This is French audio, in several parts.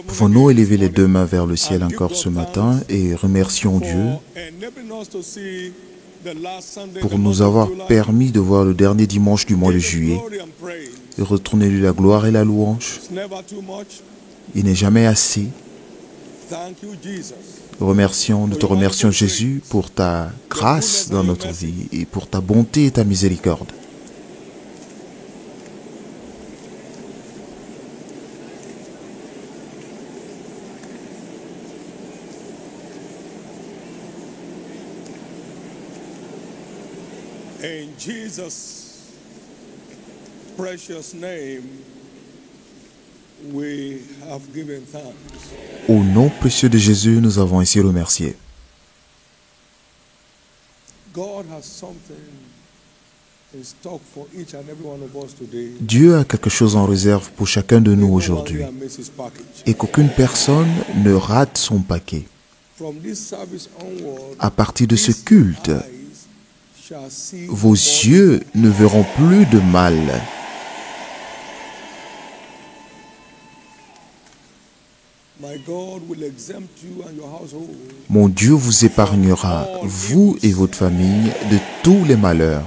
Pouvons-nous élever les deux mains vers le ciel encore ce matin et remercions Dieu pour nous avoir permis de voir le dernier dimanche du mois de juillet et retourner-lui la gloire et la louange. Il n'est jamais assez. Nous te remercions Jésus pour ta grâce dans notre vie et pour ta bonté et ta miséricorde. In Jesus' precious name, we have given thanks. Au nom précieux de Jésus, nous avons ainsi remercié. God has something in stock for each and every one of us today. Dieu a quelque chose en réserve pour chacun de nous aujourd'hui et qu'aucune personne ne rate son paquet. From this service onward, À partir de ce culte, shall see vos yeux ne verront plus de mal. my God will exempt you and your household Mon Dieu vous épargnera, vous et votre famille, de tous les malheurs.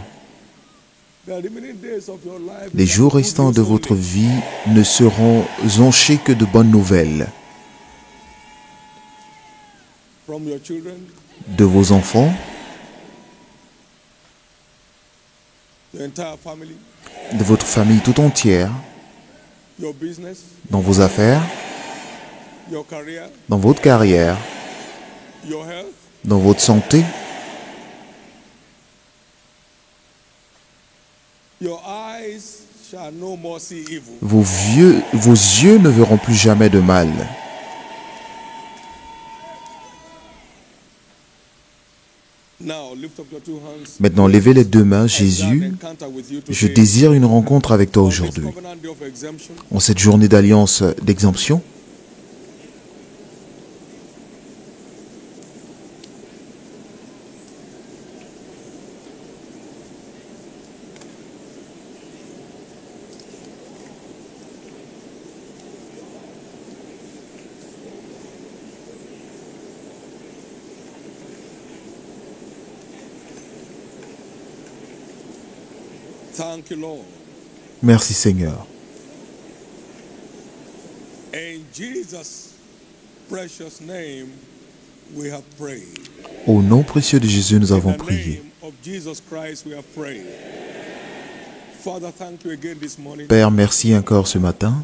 the remaining days of your life. Les jours restants de votre vie ne seront jonchés que de bonnes nouvelles. From your children, De vos enfants, the entire family, de votre famille tout entière, your business, dans vos affaires, your career, dans votre carrière, your health, dans votre santé. your eyes shall no more see evil. Vos yeux ne verront plus jamais de mal. Now lift up your two hands. Maintenant, levez les deux mains, Jésus. Je désire une rencontre avec toi aujourd'hui. Covenant day of exemption. En cette journée d'alliance d'exemption, Thank you, Lord. merci Seigneur. In Jesus' precious name, we have prayed. Au nom précieux de Jésus, nous avons In the prié. name of Jesus Christ, we have prayed. Father, thank you again this morning. Père, merci encore ce matin.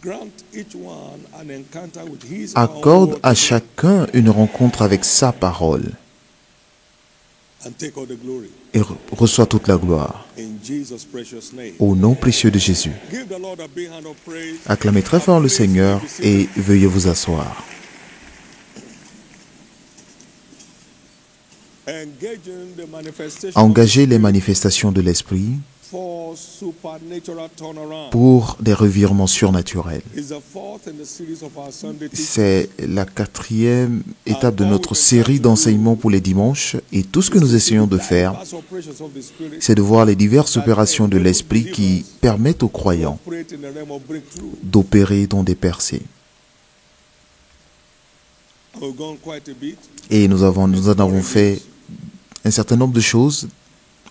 Grant each one an encounter with His Accorde word à chacun une rencontre avec sa parole and take all the glory. et reçois toute la gloire. In Jesus' precious name. Au nom précieux de Jésus. Give the Lord a big hand of praise. Acclamez très fort le Seigneur et veuillez vous asseoir. Engaging the manifestation Engagez les manifestations de l'Esprit for supernatural turnaround pour des revirements surnaturels. is the fourth in the series of our Sunday teaching. C'est la 4e étape de notre série d'enseignements pour les dimanches et tout ce que nous essayons de faire, That's operations of the Spirit c'est de voir les diverses opérations de l'Esprit qui permettent aux croyants operate in the realm of breakthrough. d'opérer dans des percées. We've gone quite a bit. Et nous en avons fait un certain nombre de choses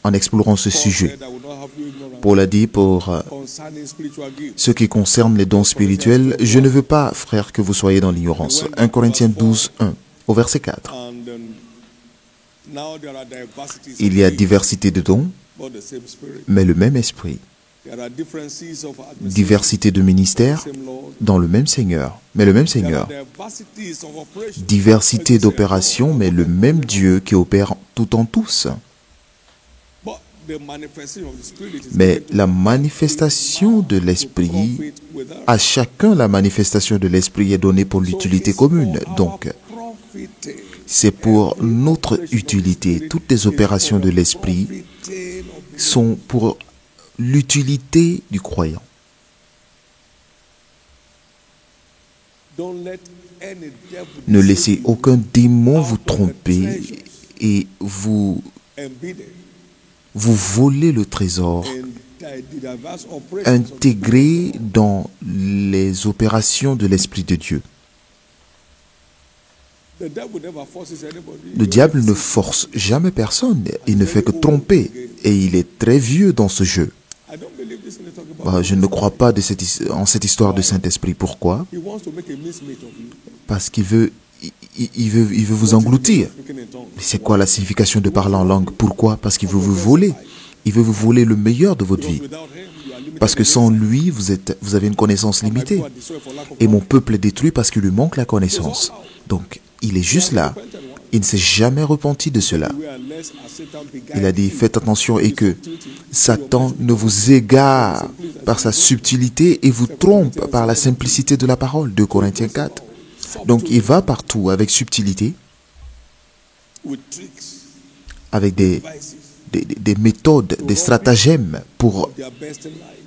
en explorant ce Paul sujet. said, I will not have you ignorant Paul a dit pour concerning spiritual gifts. ce qui concerne les dons spirituels, je ne veux pas, frères, que vous soyez dans l'ignorance. 1 Corinthiens 12, 1, au verset 4. And now there are diversities Il y a of gifts, diversité de dons, but the same Spirit. mais le même esprit. There are differences of administration, Diversité de ministères same Lord. dans le même Seigneur, mais le même There are Seigneur. diversities of operations, Diversité d'opérations, mais le même Dieu qui opère tout en tous. but the manifestation of the Spirit is Mais given to la manifestation de l'Esprit, à chacun la manifestation de l'Esprit est donnée pour l'utilité commune. Donc, c'est pour notre utilité. Toutes les opérations de l'Esprit sont pour l'utilité du croyant. Ne laissez aucun démon vous tromper et vous voler le trésor intégré dans les opérations de l'Esprit de Dieu. Le diable ne force jamais personne, il ne fait que tromper, et il est très vieux dans ce jeu. Je ne crois pas en cette histoire de Saint-Esprit. Pourquoi? Parce qu'il veut vous engloutir. C'est quoi la signification de parler en langue? Pourquoi? Parce qu'il veut vous voler. Il veut vous voler le meilleur de votre vie. Parce que sans lui, vous avez une connaissance limitée. Et mon peuple est détruit parce qu'il lui manque la connaissance. Donc, il est juste là. Il ne s'est jamais repenti de cela. Il a dit, faites attention et que Satan ne vous égare par sa subtilité et vous trompe par la simplicité de la parole. 2 Corinthiens 4. Donc, il va partout avec subtilité, avec des méthodes, des stratagèmes pour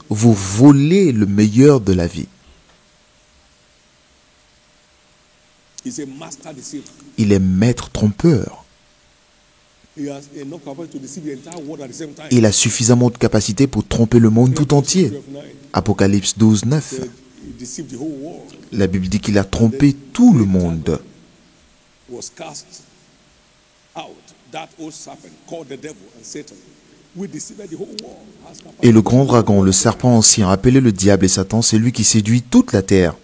vous voler le meilleur de la vie. Il est maître trompeur. Il a suffisamment de capacité pour tromper le monde tout entier. Apocalypse 12, 9. La Bible dit qu'il a trompé tout le monde. Et le grand dragon, le serpent ancien, appelé le diable et Satan, c'est lui qui séduit toute la terre.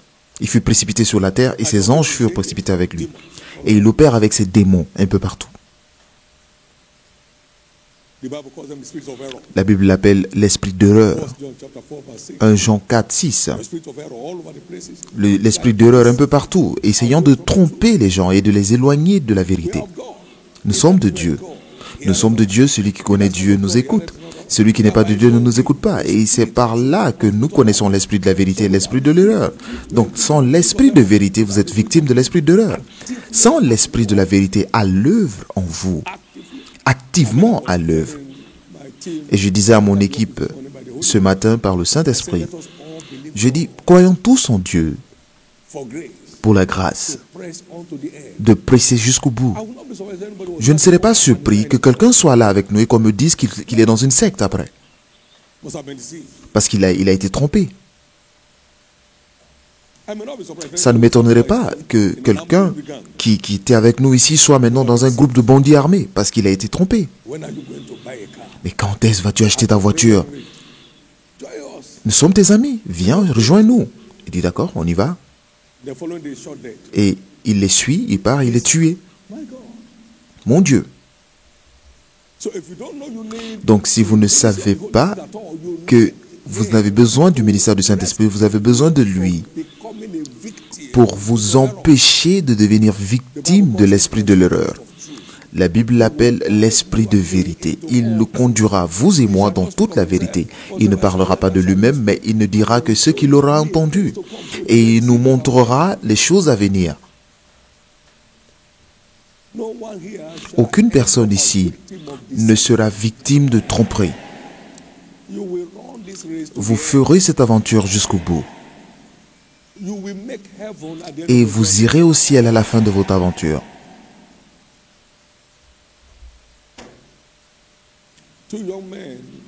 Il fut précipité sur la terre et ses anges furent précipités avec lui. Et il opère avec ses démons un peu partout. La Bible l'appelle l'esprit d'erreur. 1 Jean 4, 6. L'esprit d'erreur un peu partout, essayant de tromper les gens et de les éloigner de la vérité. Nous sommes de Dieu. Nous sommes de Dieu, celui qui connaît Dieu nous écoute. Celui qui n'est pas de Dieu ne nous écoute pas. Et c'est par là que nous connaissons l'esprit de la vérité et l'esprit de l'erreur. Donc, sans l'esprit de vérité, vous êtes victime de l'esprit d'erreur. Sans l'esprit de la vérité à l'œuvre en vous, activement à l'œuvre. Et je disais à mon équipe ce matin par le Saint-Esprit, je dis, croyons tous en Dieu pour la grâce de presser jusqu'au bout. Je ne serais pas surpris que quelqu'un soit là avec nous et qu'on me dise qu'il est dans une secte après. Parce qu'il a été trompé. Ça ne m'étonnerait pas que quelqu'un qui était avec nous ici soit maintenant dans un groupe de bandits armés parce qu'il a été trompé. Mais quand est-ce vas-tu acheter ta voiture? Nous sommes tes amis. Viens, rejoins-nous. Il dit d'accord, on y va. Et il les suit, il part, il est tué. Mon Dieu. Donc si vous ne savez pas que vous avez besoin du ministère du Saint-Esprit, vous avez besoin de lui pour vous empêcher de devenir victime de l'esprit de l'erreur. La Bible l'appelle l'esprit de vérité. Il nous conduira, vous et moi, dans toute la vérité. Il ne parlera pas de lui-même, mais il ne dira que ce qu'il aura entendu. Et il nous montrera les choses à venir. Aucune personne ici ne sera victime de tromperie. Vous ferez cette aventure jusqu'au bout. Et vous irez au ciel à la fin de votre aventure.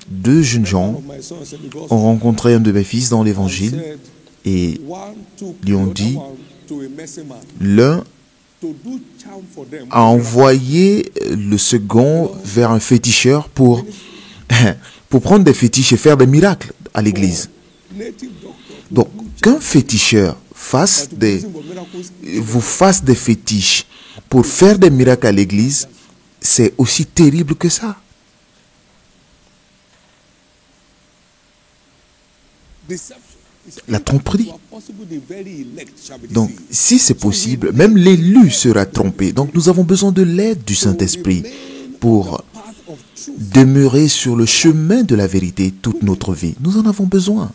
Deux jeunes gens ont rencontré un de mes fils dans l'évangile et lui ont dit, l'un a envoyé le second vers un féticheur pour prendre des fétiches et faire des miracles à l'église. Donc, qu'un féticheur vous fasse des fétiches pour faire des miracles à l'église, c'est aussi terrible que ça. La tromperie. Donc, si c'est possible, même l'élu sera trompé. Donc, nous avons besoin de l'aide du Saint-Esprit pour demeurer sur le chemin de la vérité toute notre vie. Nous en avons besoin.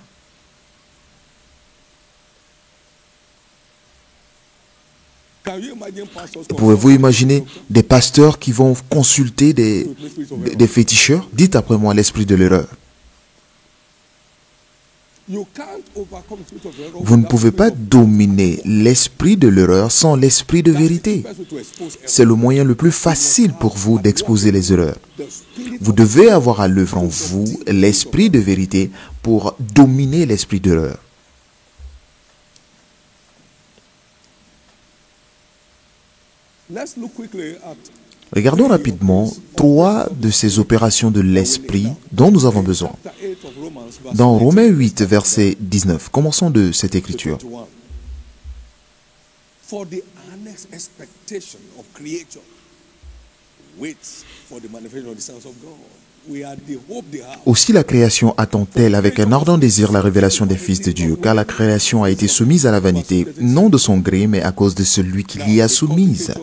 Pouvez-vous imaginer des pasteurs qui vont consulter des féticheurs? Dites après moi l'esprit de l'erreur. Vous ne pouvez pas dominer l'esprit de l'erreur sans l'esprit de vérité. C'est le moyen le plus facile pour vous d'exposer les erreurs. Vous devez avoir à l'œuvre en vous l'esprit de vérité pour dominer l'esprit d'erreur. Let's look quickly at Regardons rapidement 3 de ces opérations de l'esprit dont nous avons besoin. chapter 8 of Romans, verse Dans 18 Romains 8, verset 19, commençons de cette écriture. to 21. For the earnest expectation of creature waits for the manifestation of the sons of God. We are the hope they have. Aussi la création attend-elle avec un ardent désir la révélation des fils de Dieu, car la création a été soumise à la vanité, non de son gré, mais à cause de celui qui l'y a soumise,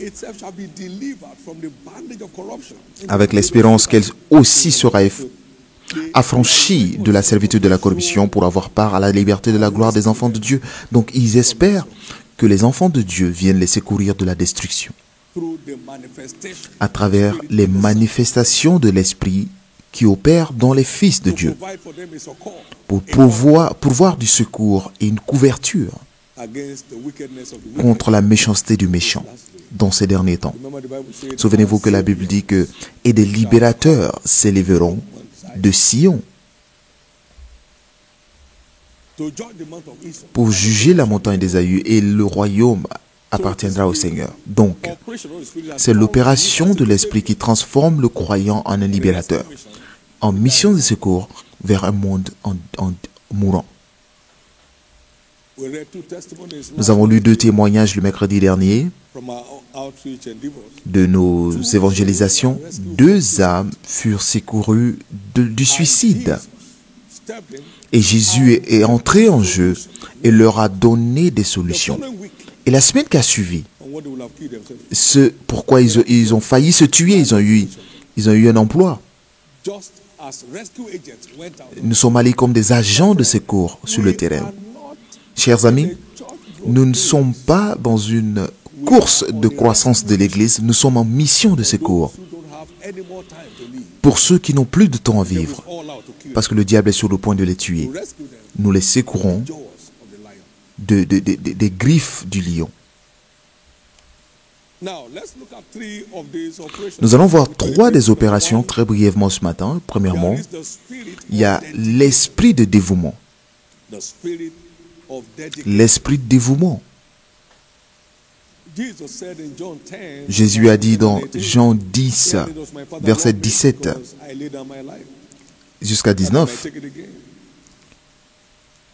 Itself shall be delivered from the bondage of corruption. avec l'espérance qu'elle aussi sera affranchie de la servitude de la corruption pour avoir part à la liberté de la gloire des enfants de Dieu. Donc ils espèrent que les enfants de Dieu viennent les secourir de la destruction Through the manifestation à travers les manifestations de l'Esprit qui opèrent dans les fils de Dieu provide for them a succor pour pourvoir du secours et une couverture against the wickedness of the wicked. contre la méchanceté du méchant dans ces derniers temps. Remember the Bible says, Souvenez-vous que la Bible dit que « Et des libérateurs s'élèveront de Sion to judge the month of Esau. pour juger la montagne d'Ésaü et le royaume appartiendra au Seigneur. » Donc, Operation of the Spirit has c'est l'opération de l'Esprit qui transforme le croyant en un libérateur, en mission de secours vers un monde en mourant. We read 2 testimonies Nous avons lu 2 témoignages le mercredi dernier from our outreach endeavors. de nos évangélisations. 2 âmes furent secourues du suicide. Stepped in Et Jésus est entré en jeu et leur a donné des solutions. following week Et la semaine qui a suivi, on what they will have killed themselves. ce pourquoi ils ont failli se tuer, ils ont eu un emploi. Just as rescue agents went out. Nous sommes allés comme des agents de secours sur le terrain. Not Chers amis, church nous ne sommes pas dans une course de croissance de l'Église, nous sommes en mission de secours who don't have any more time to live. pour ceux qui n'ont plus de temps à vivre, All out to kill. parce que le diable est sur le point de les tuer. To rescue them. Nous les secourons Jaws of the lion. des griffes du lion. Now let's look at 3 of these operations. Nous allons voir 3 des opérations très brièvement ce matin. Premièrement, There is the spirit il y a of l'esprit de dévouement. the spirit of dedication. L'esprit de dévouement. Jesus said in John 10, Jésus a dit dans Jean 10, "It was my Father verset loved me 17 because I laid down my life, jusqu'à and I 19, take it again.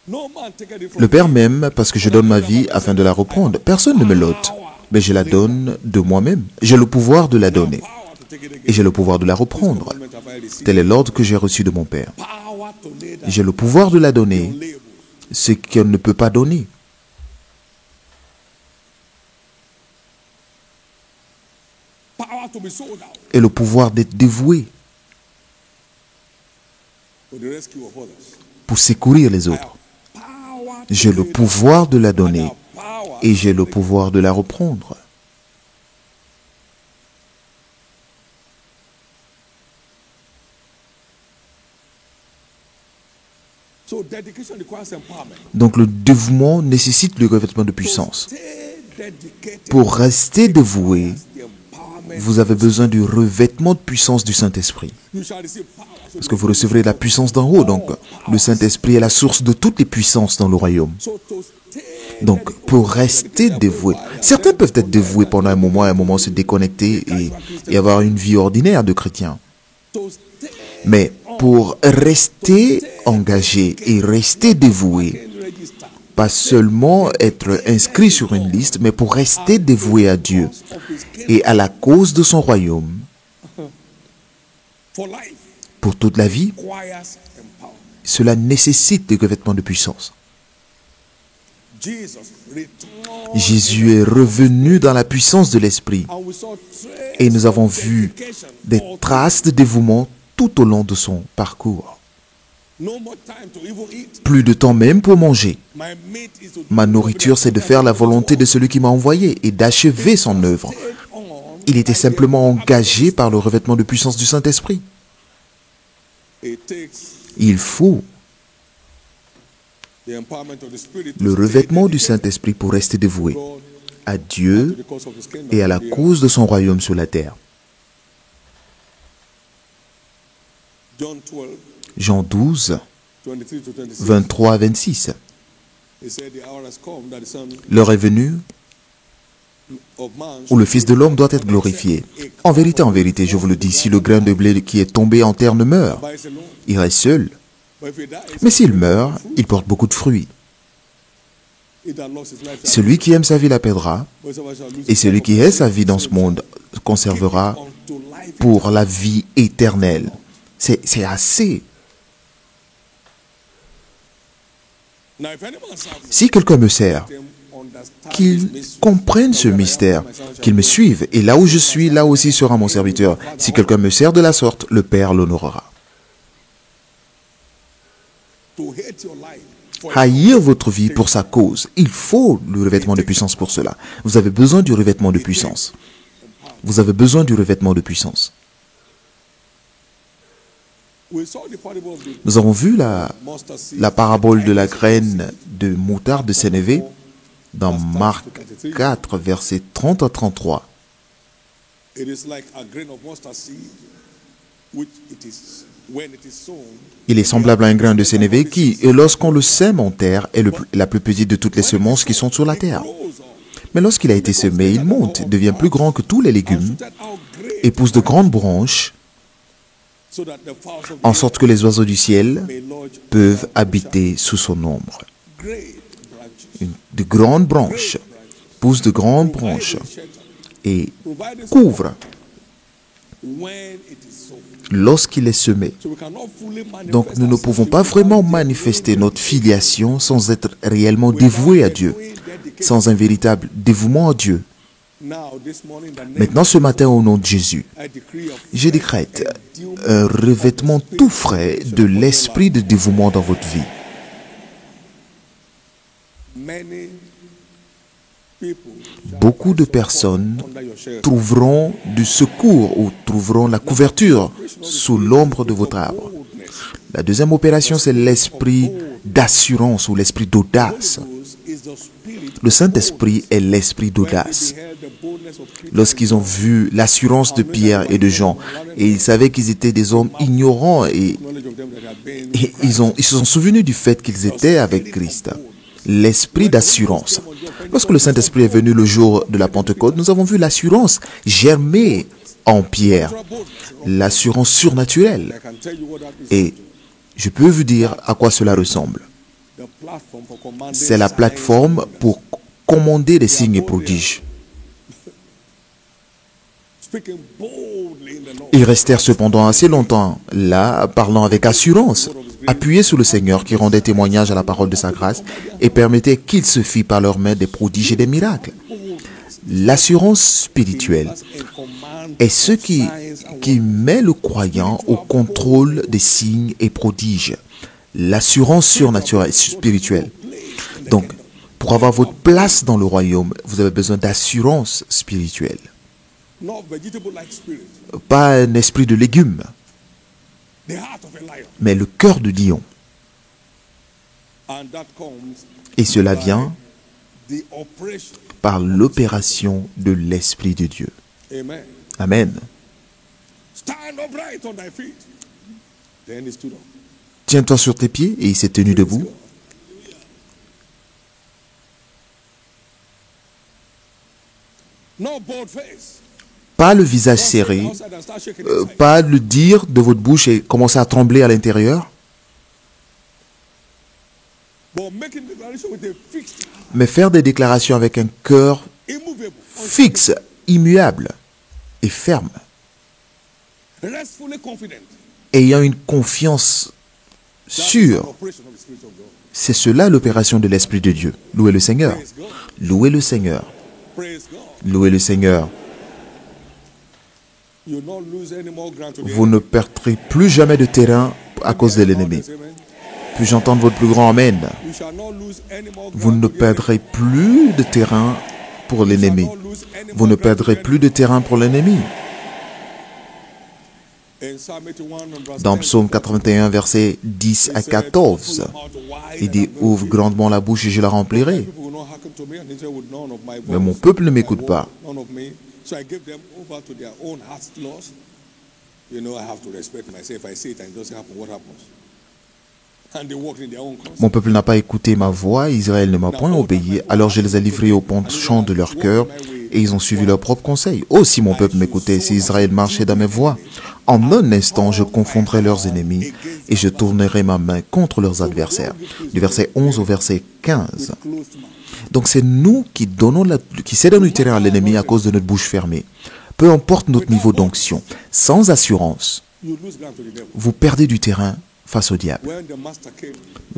No man taketh it from le Père me, m'aime parce que je donne ma vie afin de la reprendre. Personne ne me l'ôte, mais je la donne de moi-même. J'ai le pouvoir de la donner power to take it again. et j'ai le pouvoir de la reprendre. Commandment have I received. Tel est l'ordre que j'ai reçu de mon Père. Power to lay down J'ai le pouvoir de la donner, labels. ce qu'on ne peut pas donner. Power to be sold out Et le pouvoir d'être dévoué for the rescue of others. pour secourir les autres. Power to J'ai le lay pouvoir de la donner down. Power. et j'ai le pouvoir de la reprendre. So dedication requires empowerment. Donc le dévouement nécessite le revêtement de puissance. Stay dedicated. Pour rester dévoué, The empowerment. vous avez besoin du revêtement de puissance du Saint-Esprit. You shall receive power. Parce que vous recevrez la puissance d'en haut. Donc le Saint-Esprit est la source de toutes les puissances dans le royaume. So to stay Donc pour rester dévoué, certains peuvent être dévoués pendant un moment se déconnecter et avoir une vie ordinaire de chrétien. to stay Mais pour rester engagé et rester dévoué, in register pas seulement être inscrit sur une liste, mais pour rester dévoué à Dieu of his kingdom et à la cause de son royaume, for life pour toute la vie, requires empowerment. cela nécessite des revêtements de puissance. Jesus returned Jésus est revenu dans la puissance de l'Esprit and we saw traces et nous avons of vu dedication des all traces de dévouement tout au long de son parcours. No more time to even eat. Plus de temps même pour manger. My meat is to Ma nourriture, c'est de faire la volonté de celui qui m'a envoyé et d'achever son œuvre. stay on. Il était simplement engagé par le revêtement de puissance du Saint-Esprit. It takes Il faut the empowerment of the Spirit le to revêtement du Saint-Esprit pour rester dévoué God à to Dieu the cause of his kingdom. et à la cause de son royaume sur la terre. John 12, Jean 12, 23 to 26. 23 à 26. He said, the hour has come that the Son L'heure est venue of Man où le Fils de l'homme doit être glorifié. En vérité, je vous le dis, si le grain de blé qui est tombé en terre ne meurt, abides alone. il reste seul. But if he dies, Mais s'il meurt, il porte beaucoup de fruits. he that lost his life shall Celui qui aime sa vie la perdra, but whosoever shall lose et his celui life qui hait sa vie dans ce monde conservera unto life. pour la vie éternelle. C'est assez. Now, if any man serve me, Si quelqu'un me sert, let him understand qu'il this mystery. comprenne ce mystère, qu'il me suive, et là où je suis, là aussi sera mon serviteur. Si quelqu'un me sert de la sorte, le Père l'honorera. To hate your life for Haïr votre vie pour sa cause, il faut le revêtement de puissance pour cela. Vous avez besoin du revêtement de puissance. Vous avez besoin du revêtement de puissance. we saw the parable of the Nous avons vu la mustard seed. parabole de la graine de moutarde de Sénévé dans Marc 4, versets 30 à 33. It is like a grain of mustard seed, which it is when it is sown. Il est semblable à un grain de sénévé qui, et lorsqu'on le sème en terre, est la plus petite de toutes les semences qui sont sur la terre. Grows up, Mais lorsqu'il a été semé, il monte, devient plus grand que tous les légumes, that our great, et pousse de grandes branches, so that the fowls of en sorte que les oiseaux du ciel may lodge peuvent habiter sous son ombre. great branches. De grandes branches, poussent de grandes branches, et couvrent When it is sown. lorsqu'il est semé. So we cannot fully manifest Donc nous ne pouvons pas ourselves vraiment manifester notre filiation sans être réellement dévoués à Dieu, sans un véritable dévouement à Dieu. now this morning. The name Maintenant, ce matin, au nom de Jésus, I decree of je décrète un revêtement tout frais de l'esprit de dévouement dans votre vie. many people Beaucoup de personnes under your shelter. trouveront du secours ou trouveront la couverture sous l'ombre de votre arbre. La deuxième opération, c'est l'esprit d'assurance ou l'esprit d'audace. Is the spirit Le Saint-Esprit est l'esprit d'audace. beheld the boldness of Peter. Lorsqu'ils ont vu l'assurance de Pierre et de Jean, et ils savaient qu'ils étaient des hommes ignorants, et Knowledge of them that had been ils se sont souvenus du fait qu'ils étaient avec Christ. L'esprit d'assurance. Lorsque le Saint-Esprit est venu le jour de la Pentecôte, nous avons vu l'assurance germer en Pierre, l'assurance surnaturelle. I can tell you what that is. Et je peux vous dire à quoi cela ressemble. The platform for commanding C'est la signs. plateforme pour commander des signes et prodiges. Speaking boldly in the Lord. Ils restèrent cependant assez longtemps là, parlant avec assurance, appuyés sur le Seigneur qui rendait témoignage à la parole de sa grâce et permettait qu'il se fît par leurs mains des prodiges et des miracles. L'assurance spirituelle And command est ce qui met le croyant au contrôle des signes et prodiges. L'assurance surnaturelle, spirituelle. Donc, pour avoir votre place dans le royaume, vous avez besoin d'assurance spirituelle. not vegetable like spirit. Pas un esprit de légumes, The heart of a lion. mais le cœur de lion. And that comes Et cela vient the operation. par l'opération de l'Esprit de Dieu. Amen. Amen. Stand upright on thy feet. Then he stood up. Tiens-toi sur tes pieds, et il s'est tenu debout. No bold face. Pas le visage serré, Outside and start shaking his head. pas le dire de votre bouche et commencer à trembler à l'intérieur, But making declaration with a fixed, mais faire des déclarations avec un cœur immovable, fixe, immuable et ferme, restfully confident. ayant une confiance That's sûre. the operation of the Spirit of God. C'est cela l'opération de l'Esprit de Dieu. Louez le Seigneur. Praise God. Louez le Seigneur. Praise God. Louez le Seigneur. You will not lose any more ground to the Vous ne perdrez plus jamais de terrain à cause de l'ennemi. Amen. Puis-je entendre votre plus grand Amen? You shall not lose any more Vous ground ne to the enemy. perdrez plus de terrain pour You shall l'ennemi. not lose any Vous more ne ground to perdrez the plus de terrain pour l'ennemi. enemy. In Psalm 81 and verse Dans 10, Psaume 81, versets 10 à 14, il dit « Ouvre grandement la bouche et je la remplirai. People will not hearken to me, and Israel would none of my Mais mon voice, peuple ne my m'écoute word, pas. none of me. So I gave them over to their own heart's lust, You know, I have to respect myself. If I say it and it doesn't happen, what happens? And they walked in their own counsel. Mon peuple n'a pas écouté ma voix, Israël ne m'a point obéi, alors je les ai livrés au penchant de leur cœur, et ils ont suivi leur propre conseil. Oh, si mon peuple m'écoutait, si Israël marchait dans mes voies, en un instant je confondrai leurs ennemis, et je tournerai ma main contre leurs adversaires. Du verset 11 au verset 15. Donc c'est nous qui cédons du terrain à l'ennemi à cause de notre bouche fermée. Peu importe notre niveau d'onction, sans assurance, vous perdez du terrain face au diable.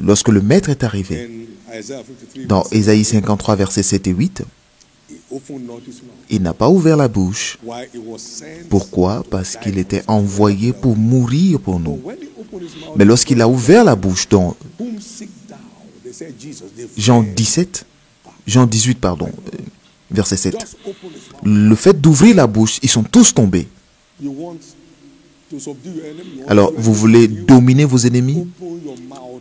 Lorsque le maître est arrivé, dans Ésaïe 53, versets 7 et 8, il n'a pas ouvert la bouche. Pourquoi? Parce qu'il était envoyé pour mourir pour nous. Mais lorsqu'il a ouvert la bouche dans Jean 18, verset 7, le fait d'ouvrir la bouche, ils sont tous tombés. Alors, vous voulez dominer vos ennemis?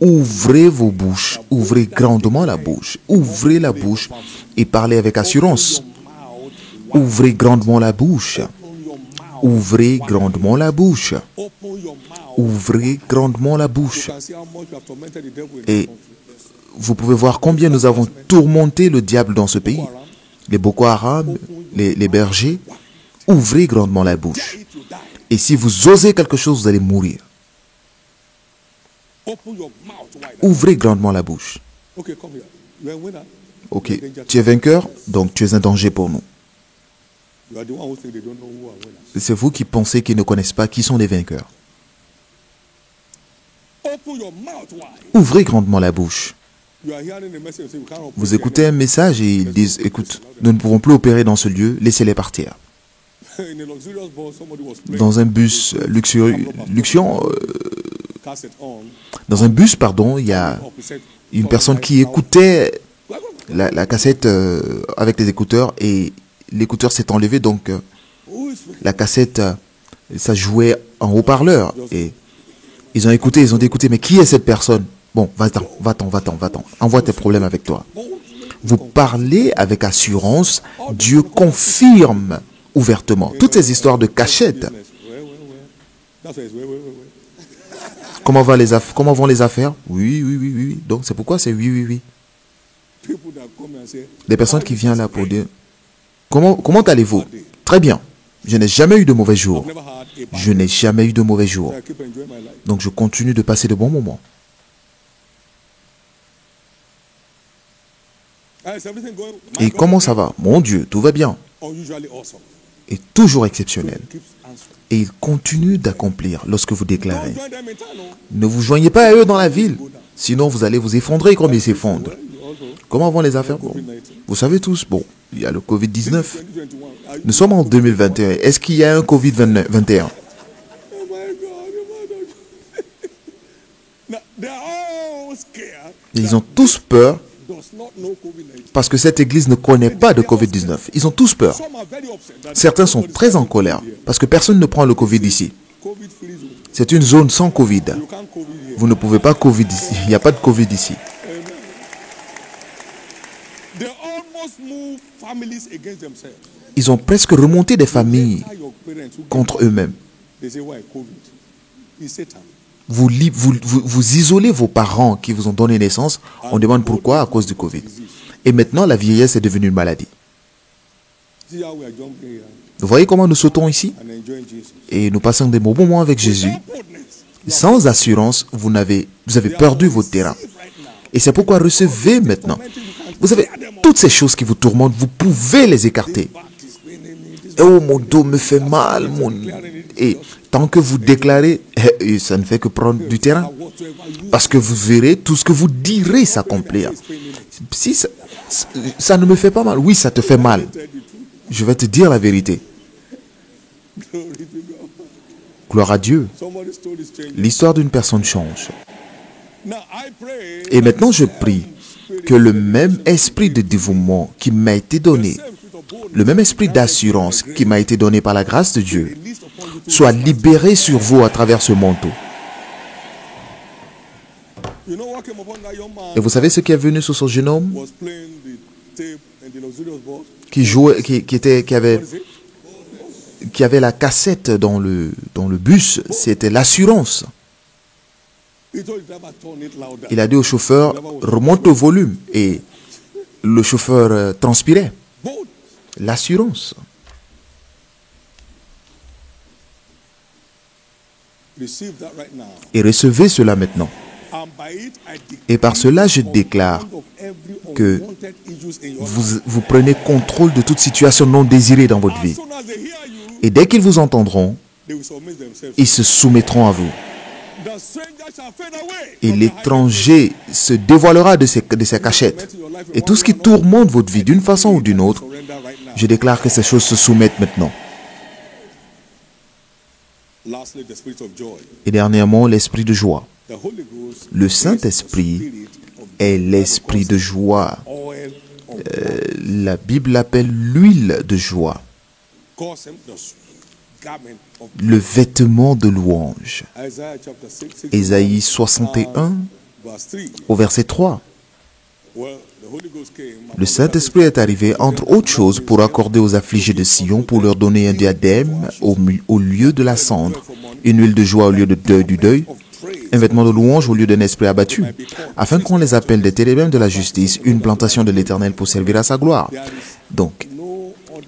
Ouvrez vos bouches, ouvrez grandement la bouche, ouvrez la bouche et parlez avec assurance. Ouvrez grandement la bouche, ouvrez grandement la bouche, ouvrez grandement la bouche. Et vous pouvez voir combien nous avons tourmenté le diable dans ce pays. Les Boko Haram, les bergers, ouvrez grandement la bouche. Et si vous osez quelque chose, vous allez mourir. Ouvrez grandement la bouche. Ok, tu es vainqueur, donc tu es un danger pour nous. C'est vous qui pensez qu'ils ne connaissent pas qui sont les vainqueurs. Ouvrez grandement la bouche. Vous écoutez un message et ils disent, écoute, nous ne pouvons plus opérer dans ce lieu, laissez-les partir. Dans un bus dans un bus, il y a une personne qui écoutait la cassette avec les écouteurs et l'écouteur s'est enlevé, donc la cassette, ça jouait en haut-parleur et ils ont écouté, mais qui est cette personne? Bon, va-t'en, envoie tes problèmes avec toi. Vous parlez avec assurance, Dieu confirme ouvertement. Toutes ces histoires de cachette. Comment vont les affaires? Oui. Donc c'est pourquoi c'est oui. Des personnes qui viennent là pour dire, comment allez-vous? Très bien. Je n'ai jamais eu de mauvais jours. Donc je continue de passer de bons moments. Et comment ça va? Mon Dieu, tout va bien. Et toujours exceptionnel. Et il continue d'accomplir lorsque vous déclarez. Ne vous joignez pas à eux dans la ville, sinon vous allez vous effondrer comme ils s'effondrent. Comment vont les affaires? Bon, vous savez tous, il y a le Covid-19. Nous sommes en 2021. Est-ce qu'il y a un Covid-21? Ils ont tous peur parce que cette église ne connaît pas de Covid-19. Ils ont tous peur. Certains sont très en colère parce que personne ne prend le Covid ici. C'est une zone sans Covid. Vous ne pouvez pas Covid ici. Il n'y a pas de Covid ici. Ils ont presque remonté des familles contre eux-mêmes. Vous isolez vos parents qui vous ont donné naissance. On demande pourquoi? À cause du Covid. Et maintenant, la vieillesse est devenue une maladie. Vous voyez comment nous sautons ici? Et nous passons des bons moments avec Jésus. Sans assurance, vous avez perdu votre terrain. Et c'est pourquoi recevez maintenant. Vous savez, toutes ces choses qui vous tourmentent, vous pouvez les écarter. Oh, mon dos me fait mal. Et tant que vous déclarez, ça ne fait que prendre du terrain. Parce que vous verrez tout ce que vous direz s'accomplir. Si ça ne me fait pas mal. Oui, ça te fait mal. Je vais te dire la vérité. Gloire à Dieu. L'histoire d'une personne change. Et maintenant, je prie que le même esprit de dévouement qui m'a été donné, le même esprit d'assurance qui m'a été donné par la grâce de Dieu, soit libéré sur vous à travers ce manteau. Et vous savez ce qui est venu sur ce jeune homme qui jouait, qui avait qui avait la cassette dans le bus, c'était l'assurance. Il a dit au chauffeur, remonte le volume. Et le chauffeur transpirait. L'assurance. Et recevez cela maintenant. Et par cela, je déclare que vous prenez contrôle de toute situation non désirée dans votre vie. Et dès qu'ils vous entendront, ils se soumettront à vous. Et l'étranger se dévoilera de ses cachettes. Et tout ce qui tourmente votre vie d'une façon ou d'une autre, je déclare que ces choses se soumettent maintenant. Et dernièrement, l'esprit de joie. Le Saint-Esprit est l'esprit de joie. La Bible l'appelle l'huile de joie. Le vêtement de louange. Ésaïe 61, au verset 3. Le Saint-Esprit est arrivé, entre autres choses, pour accorder aux affligés de Sion, pour leur donner un diadème au lieu de la cendre, une huile de joie au lieu du deuil, un vêtement de louange au lieu d'un esprit abattu, afin qu'on les appelle des térébèmes de la justice, une plantation de l'Éternel pour servir à sa gloire. Donc,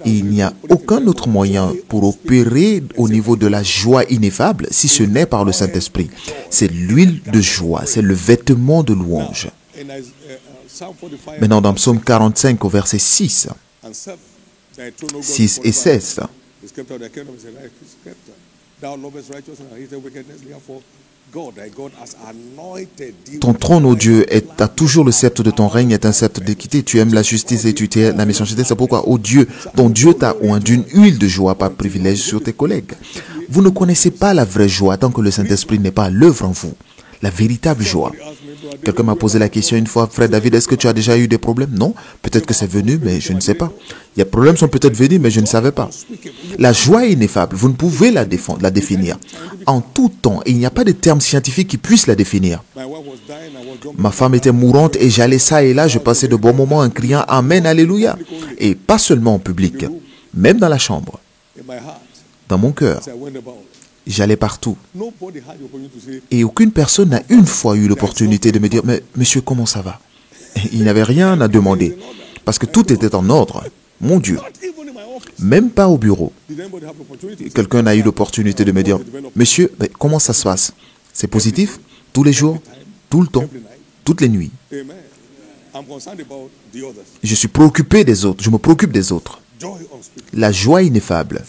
il n'y a aucun autre moyen pour opérer au niveau de la joie ineffable si ce n'est par le Saint-Esprit. C'est l'huile de joie, c'est le vêtement de louange. Maintenant, dans Psaume 45, au verset 6 et 16, ton trône, ô Dieu, a toujours le sceptre de ton règne, est un sceptre d'équité. Tu aimes la justice et tu t'aimes la méchanceté. C'est pourquoi, ô Dieu, ton Dieu t'a oint d'une huile de joie par privilège sur tes collègues. Vous ne connaissez pas la vraie joie tant que le Saint-Esprit n'est pas à l'œuvre en vous. La véritable joie. Quelqu'un m'a posé la question une fois, frère David, est-ce que tu as déjà eu des problèmes? Non, peut-être que c'est venu, mais je ne sais pas. Les problèmes sont peut-être venus, mais je ne savais pas. La joie est ineffable, vous ne pouvez la définir. En tout temps, il n'y a pas de terme scientifique qui puisse la définir. Ma femme était mourante et j'allais ça et là, je passais de bons moments en criant Amen, Alléluia. Et pas seulement en public, même dans la chambre, dans mon cœur. J'allais partout. Et aucune personne n'a une fois eu l'opportunité de me dire « Mais monsieur, comment ça va ?» Il n'y avait rien à demander. Parce que tout était en ordre. Mon Dieu. Même pas au bureau. Quelqu'un a eu l'opportunité de me dire « Monsieur, comment ça se passe? C'est positif? Tous les jours? Tout le temps? Toutes les nuits? » Je suis préoccupé des autres. Je me préoccupe des autres. La joie ineffable.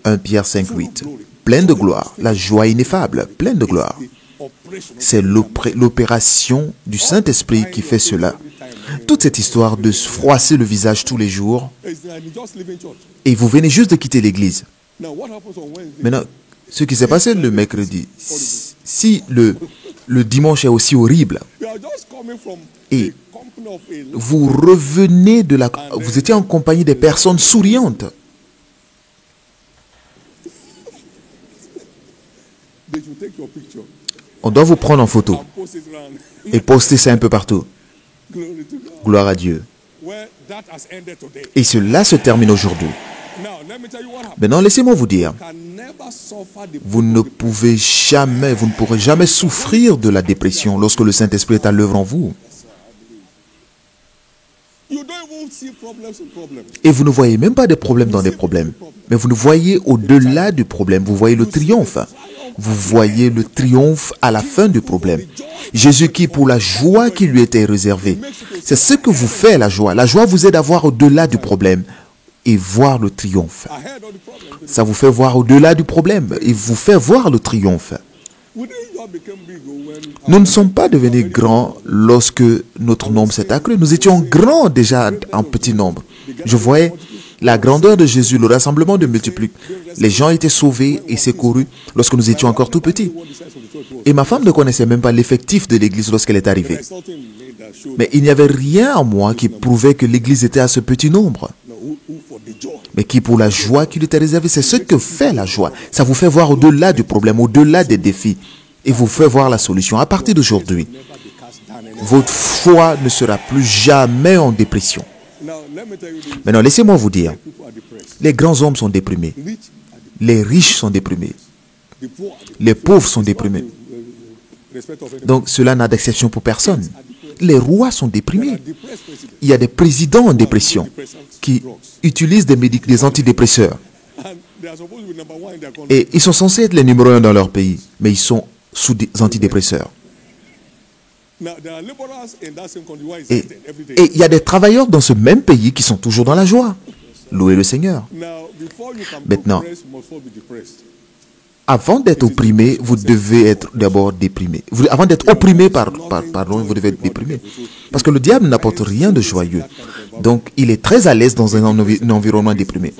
1 Pierre 5:8. Pleine de gloire. La joie ineffable. Pleine de gloire. C'est l'opération du Saint-Esprit qui fait cela. Toute cette histoire de se froisser le visage tous les jours. Et vous venez juste de quitter l'église. Maintenant, ce qui s'est passé le mercredi, si le dimanche est aussi horrible, et vous revenez vous étiez en compagnie des personnes souriantes. On doit vous prendre en photo et poster ça un peu partout. Gloire à Dieu. Et cela se termine aujourd'hui. Maintenant, laissez-moi vous dire, vous ne pourrez jamais souffrir de la dépression lorsque le Saint-Esprit est à l'œuvre en vous. Et vous ne voyez même pas des problèmes dans des problèmes. Mais vous ne voyez au-delà du problème. Vous voyez le triomphe. Vous voyez le triomphe à la fin du problème. Jésus qui, pour la joie qui lui était réservée, c'est ce que vous fait la joie. La joie vous aide à voir au-delà du problème et voir le triomphe. Ça vous fait voir au-delà du problème et vous fait voir le triomphe. Nous ne sommes pas devenus grands lorsque notre nombre s'est accru. Nous étions grands déjà en petit nombre. Je voyais la grandeur de Jésus, le rassemblement de multiples. Les gens étaient sauvés et secourus lorsque nous étions encore tout petits. Et ma femme ne connaissait même pas l'effectif de l'église lorsqu'elle est arrivée. Mais il n'y avait rien en moi qui prouvait que l'église était à ce petit nombre. Mais qui, pour la joie qui lui était réservée, c'est ce que fait la joie. Ça vous fait voir au-delà du problème, au-delà des défis. Et vous fait voir la solution. À partir d'aujourd'hui, votre foi ne sera plus jamais en dépression. Maintenant, laissez-moi vous dire, Les grands hommes sont déprimés. Rich are Les riches sont déprimés. the poor are Les pauvres sont déprimés. respect of any Donc cela n'a d'exception pour personne. Les rois sont déprimés. depressed president. Il y a des présidents en dépression qui utilisent des antidépresseurs. And they are supposed to be number one in their country. Et ils sont censés être les numéro 1 dans leur pays, mais ils sont sous des antidépresseurs. Now there are laborers in that same country who are Et excited every day. et il y a des travailleurs dans ce même pays qui sont toujours dans la joie. Louez le Seigneur. Now before you can Maintenant, be oppressed, you must first be depressed. Avant d'être opprimé, vous devez être d'abord déprimé. Avant d'être opprimé, pardon, vous devez être déprimé. Parce que le diable n'apporte rien de joyeux. Donc, il est très à l'aise dans un environnement déprimé.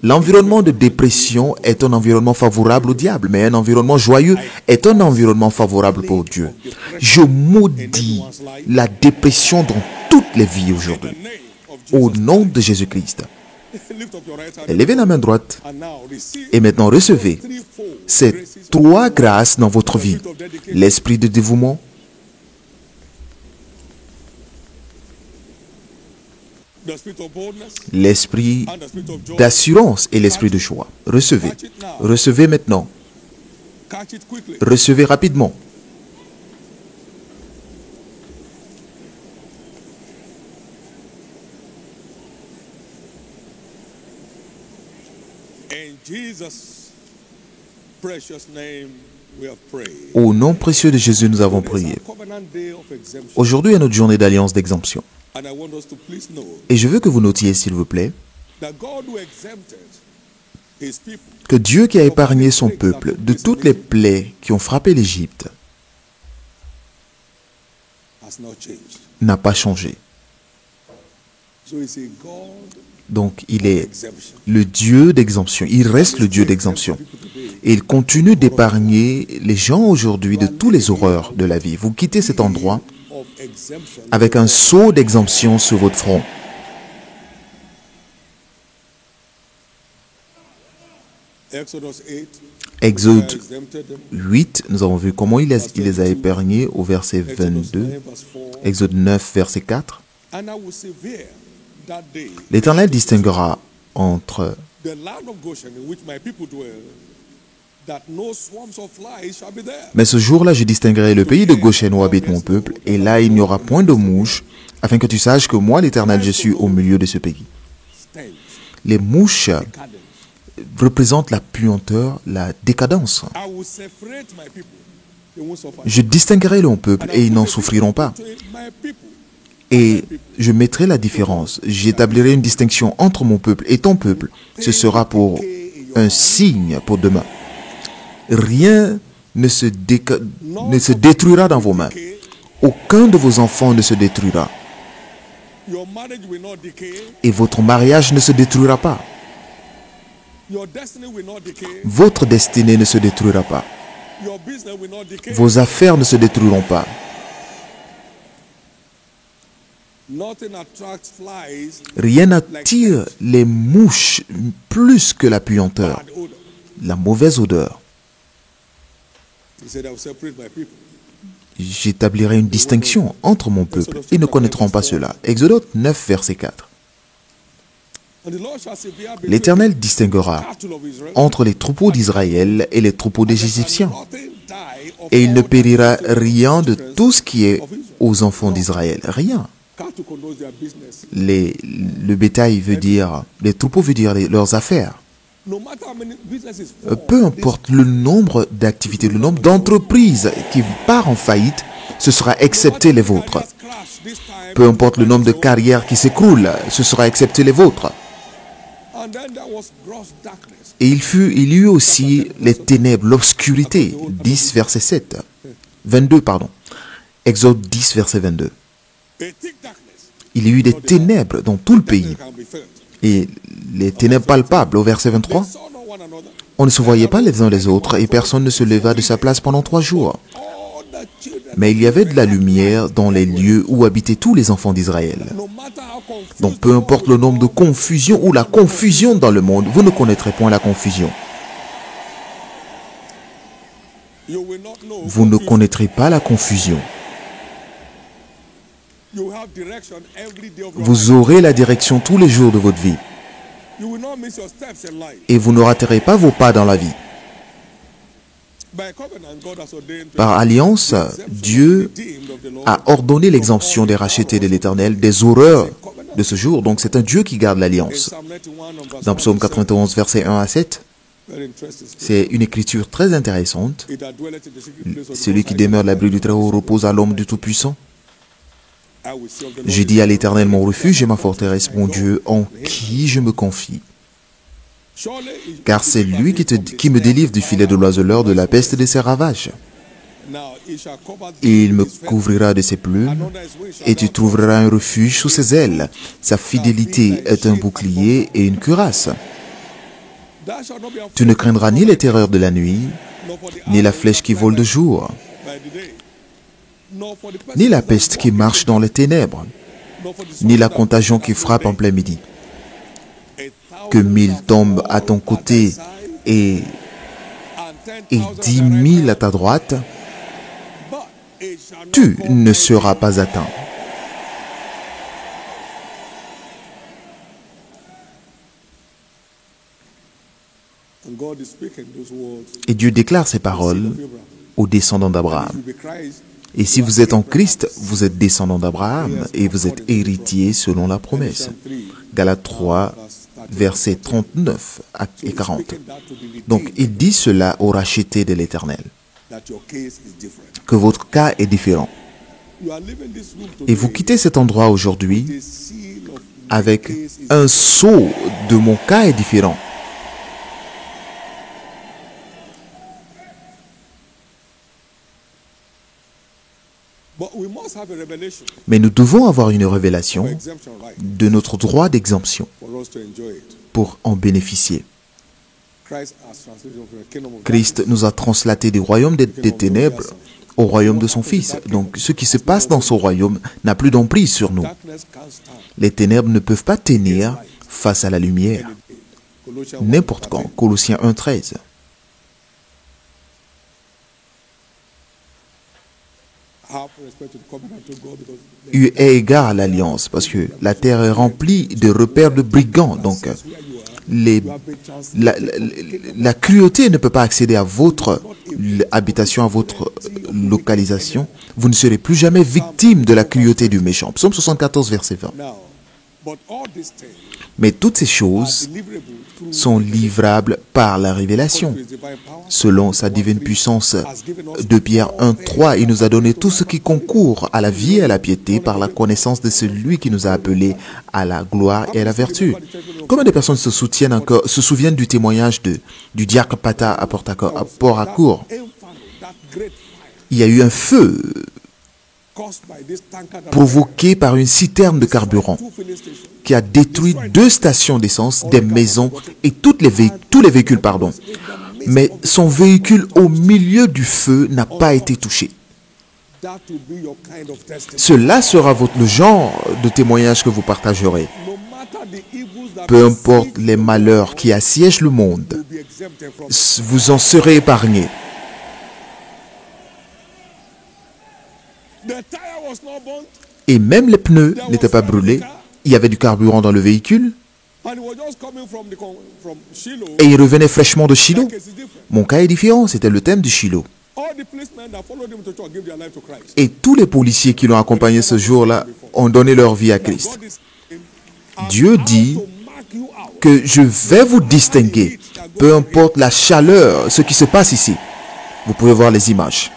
L'environnement de dépression est un environnement favorable au diable, mais un environnement joyeux est un environnement favorable pour Dieu. Je maudis la dépression dans toutes les vies aujourd'hui. Au nom de Jésus-Christ. Lift up your right hand Levez la main droite and now receive et maintenant recevez threefold ces trois grâces dans votre vie. L'esprit de dévouement, the spirit of boldness l'esprit and the spirit of joy. d'assurance et l'esprit de choix. Recevez. Recevez maintenant. Catch it quickly. Recevez rapidement. In Jesus' precious name we have prayed. Au nom précieux de Jésus, nous avons prié. It's our covenant day of exemption. Aujourd'hui est notre journée d'alliance d'exemption. And I want us to please know Et je veux que vous notiez, s'il vous plaît, that God who exempted his people que Dieu qui a épargné son peuple de toutes les plaies qui ont frappé l'Égypte has not changed. n'a pas changé. So it's a God Donc, il est exemption. le Dieu d'exemption. Il reste le Dieu d'exemption. Et il continue d'épargner les gens aujourd'hui de toutes les horreurs de la vie. Vous quittez cet endroit Of exemption. avec un sceau d'exemption sur votre front. Exodus 8. Exode Exempted them. 8, nous avons vu comment il les a épargnés au verset 22. 9 verse 4. Exode 9, verset 4. And I will severe that day L'Éternel distinguera entre the land of Goshen in which my people dwell, that no swarms of flies shall be there. Mais ce jour-là, je distinguerai le pays de Goshen où habite mon peuple, et là il n'y aura point de mouches, afin que tu saches que moi, l'Éternel, je suis au milieu de ce pays. Stench, Les mouches cadence. représentent la puanteur, la décadence. I will separate my people. They won't suffer. Je distinguerai mon peuple, et ils n'en souffriront pas. My people. Et je mettrai la différence. J'établirai une distinction entre mon peuple et ton peuple. Ce sera pour un signe pour demain. Rien ne se détruira dans vos mains. Aucun de vos enfants ne se détruira. Your marriage will not decay. Et votre mariage ne se détruira pas. Your destiny will not decay. Votre destinée ne se détruira pas. Your business will not decay. Vos affaires ne se détruiront pas. Nothing attracts flies, Rien n'attire les mouches plus que la puanteur, bad odor. la mauvaise odeur. He said, I will separate my people. J'établirai une distinction entre mon peuple. Ils ne connaîtront pas cela. Exode 9, verset 4. And the Lord shall severe between L'Éternel distinguera the cattle of Israel, entre les troupeaux d'Israël et les troupeaux des Égyptiens. nothing die of Et il ne all périra the rien de children tout ce qui est of Israel. aux enfants d'Israël. Rien. Cattle connotes their business. Le bétail veut dire, les troupeaux veut dire leurs affaires. No matter how many businesses Peu importe le nombre d'activités, le nombre d'entreprises qui partent en faillite, ce sera excepté les vôtres. Peu importe le nombre de carrières qui s'écroulent, ce sera excepté les vôtres. And then there was gross darkness. Et il y eut aussi les ténèbres, l'obscurité. 10, verset 7. 22, pardon. Exode 10, verset 22. A thick darkness. Il y eut des ténèbres dans tout le pays. Can be felt. Et les ténèbres palpables, au verset 23, Saw not one another. on ne se voyait pas les uns les autres et personne ne se leva de sa place pendant 3 jours. All the children, Mais il y avait de la lumière dans les lieux où habitaient tous les enfants d'Israël. no matter how confused Donc peu importe le nombre de confusions ou la confusion dans le monde, vous ne connaîtrez point la confusion. you will not know. Vous ne connaîtrez pas la confusion. You have direction every day of your life. Vous aurez la direction tous les jours de votre vie. You will not not miss your steps in life. et vous ne raterez pas vos pas dans la vie. By covenant, God has ordained Par alliance, Dieu a ordonné l'exemption des rachetés de l'Éternel des horreurs de ce jour. Donc c'est un Dieu qui garde l'alliance. Dans Psaume 91, versets 1 à 7, c'est une écriture très intéressante. Celui qui demeure à l'abri du Très-Haut repose à l'ombre du Tout-Puissant. J'ai dit à l'Éternel mon refuge et ma forteresse, mon Dieu, en qui je me confie. Car c'est lui qui me délivre du filet de l'oiseleur, de la peste et de ses ravages. Et il me couvrira de ses plumes, et tu trouveras un refuge sous ses ailes. Sa fidélité est un bouclier et une cuirasse. Tu ne craindras ni les terreurs de la nuit, ni la flèche qui vole de jour, ni la peste qui marche dans les ténèbres, ni la contagion qui frappe en plein midi. Que 1000 tombent à ton côté et 10 000 à ta droite, tu ne seras pas atteint. Et Dieu déclare ces paroles aux descendants d'Abraham. Et si vous êtes en Christ, vous êtes descendants d'Abraham et vous êtes héritiers selon la promesse. Galates 3, versets 39 et 40. Donc, il dit cela aux rachetés de l'Éternel, que votre cas est différent. Et vous quittez cet endroit aujourd'hui avec un sceau de mon cas est différent. Mais nous devons avoir une révélation de notre droit d'exemption pour en bénéficier. Christ nous a translatés du royaume des ténèbres au royaume de son Fils. Donc ce qui se passe dans son royaume n'a plus d'emprise sur nous. Les ténèbres ne peuvent pas tenir face à la lumière. N'importe quand. Colossiens 1,13. Eu égard à l'alliance, parce que la terre est remplie de repères de brigands. Donc, la cruauté ne peut pas accéder à votre habitation, à votre localisation. Vous ne serez plus jamais victime de la cruauté du méchant. Psaume 74, verset 20. Mais toutes ces choses sont livrables par la révélation. Selon sa divine puissance, 2 Pierre 1,3, il nous a donné tout ce qui concourt à la vie et à la piété par la connaissance de celui qui nous a appelés à la gloire et à la vertu. Combien de personnes se souviennent du témoignage du diacre Pata à Port-Harcourt? Il y a eu un feu provoqué par une citerne de carburant qui a détruit 2 stations d'essence, des maisons et tous les véhicules. Mais son véhicule au milieu du feu n'a pas été touché. Cela sera le genre de témoignage que vous partagerez. Peu importe les malheurs qui assiègent le monde, vous en serez épargnés. Et même les pneus n'étaient pas brûlés. Il y avait du carburant dans le véhicule. Et il revenait fraîchement de Shiloh. Mon cas est différent, c'était le thème de Shiloh. Et tous les policiers qui l'ont accompagné ce jour-là ont donné leur vie à Christ. Dieu dit que je vais vous distinguer, peu importe la chaleur, ce qui se passe ici. Vous pouvez voir les images.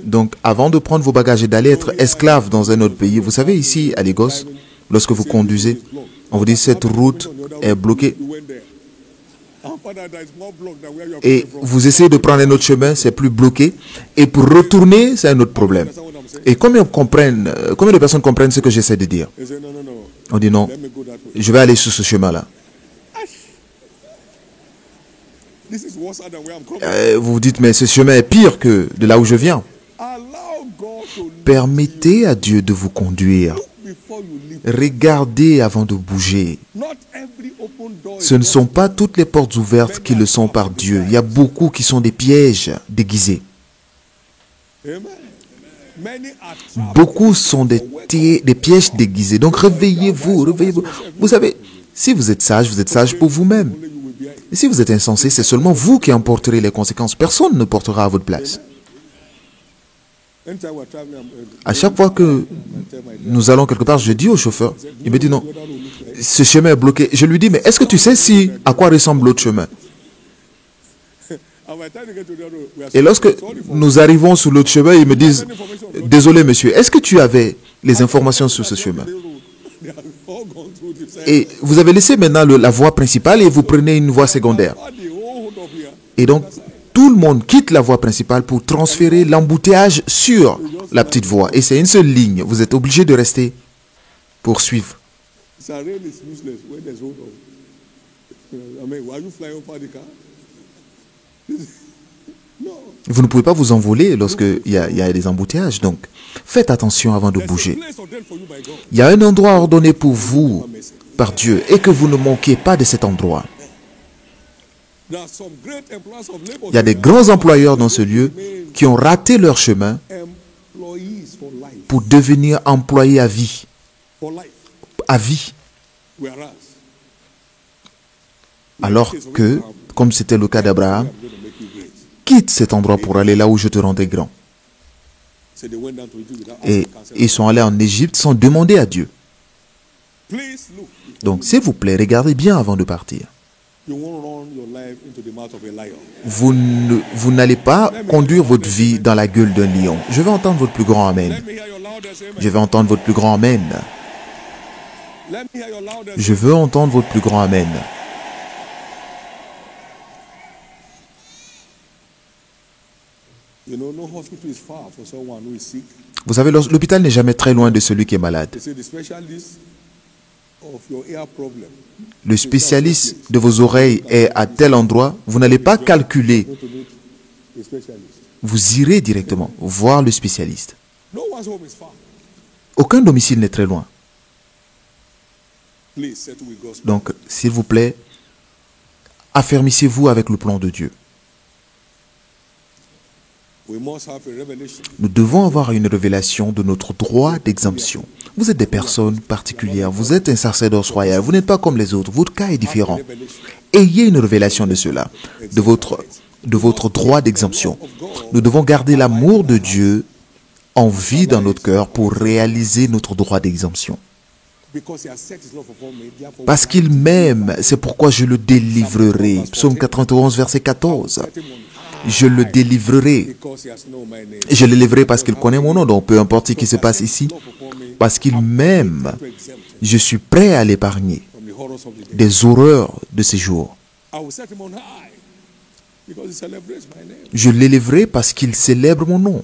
Donc, avant de prendre vos bagages et d'aller être esclave dans un autre pays, vous savez, ici, à Lagos, lorsque vous conduisez, on vous dit cette route est bloquée. Et vous essayez de prendre un autre chemin, c'est plus bloqué. Et pour retourner, c'est un autre problème. Et combien de personnes comprennent ce que j'essaie de dire? On dit non, je vais aller sur ce chemin-là. Vous vous dites, mais ce chemin est pire que de là où je viens. Permettez à Dieu de vous conduire. Regardez avant de bouger. Ce ne sont pas toutes les portes ouvertes qui le sont par Dieu. Il y a beaucoup qui sont des pièges déguisés. Beaucoup sont des pièges déguisés. Donc réveillez-vous, réveillez-vous. Vous savez, si vous êtes sage pour vous-même. Et si vous êtes insensé, c'est seulement vous qui en porterez les conséquences. Personne ne portera à votre place. À chaque fois que nous allons quelque part, je dis au chauffeur, il me dit non, ce chemin est bloqué. Je lui dis, mais est-ce que tu sais à quoi ressemble l'autre chemin? Et lorsque nous arrivons sur l'autre chemin, ils me disent, désolé monsieur, est-ce que tu avais les informations sur ce chemin? Et vous avez laissé maintenant la voie principale et vous prenez une voie secondaire. Et donc, tout le monde quitte la voie principale pour transférer l'embouteillage sur la petite voie. Et c'est une seule ligne. Vous êtes obligé de rester pour suivre. Vous ne pouvez pas vous envoler lorsqu'il y a des embouteillages. Donc, faites attention avant de bouger. Il y a un endroit ordonné pour vous par Dieu et que vous ne manquez pas de cet endroit. Il y a des grands employeurs dans ce lieu qui ont raté leur chemin pour devenir employés à vie. À vie. Alors que, comme c'était le cas d'Abraham, quitte cet endroit pour aller là où je te rendrai grand. Et ils sont allés en Égypte sans demander à Dieu. Donc, s'il vous plaît, regardez bien avant de partir. Vous n'allez pas conduire votre vie dans la gueule d'un lion. Je vais entendre votre plus grand amen. Je vais entendre votre plus grand amen. Je veux entendre votre plus grand amen. Vous savez, l'hôpital n'est jamais très loin de celui qui est malade. Le spécialiste de vos oreilles est à tel endroit, vous n'allez pas calculer. Vous irez directement voir le spécialiste. Aucun domicile n'est très loin. Donc, s'il vous plaît, affermissez-vous avec le plan de Dieu. Nous devons avoir une révélation de notre droit d'exemption. Vous êtes des personnes particulières, vous êtes un sacerdoce royal, vous n'êtes pas comme les autres, votre cas est différent. Ayez une révélation de cela, de votre droit d'exemption. Nous devons garder l'amour de Dieu en vie dans notre cœur pour réaliser notre droit d'exemption. Parce qu'il m'aime, c'est pourquoi je le délivrerai. Psaume 91, verset 14. Je le délivrerai. Je l'élèverai parce qu'il connaît mon nom. Donc, peu importe ce qui se passe ici, parce qu'il m'aime, je suis prêt à l'épargner des horreurs de ces jours. Je l'élèverai parce qu'il célèbre mon nom.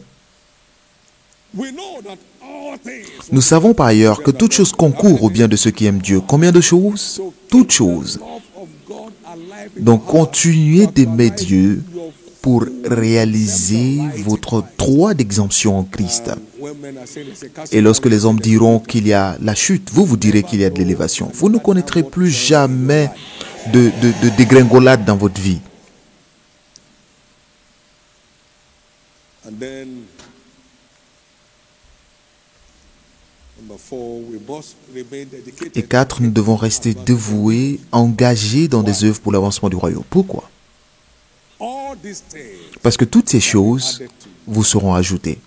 Nous savons par ailleurs que toute chose concourt au bien de ceux qui aiment Dieu. Combien de choses? Toutes choses. Donc, continuez d'aimer Dieu pour réaliser votre droit d'exemption en Christ. Et lorsque les hommes diront qu'il y a la chute, vous direz qu'il y a de l'élévation. Vous ne connaîtrez plus jamais de dégringolade dans votre vie. Et 4, nous devons rester dévoués, engagés dans des œuvres pour l'avancement du royaume. Pourquoi? Parce que toutes ces choses vous seront ajoutées.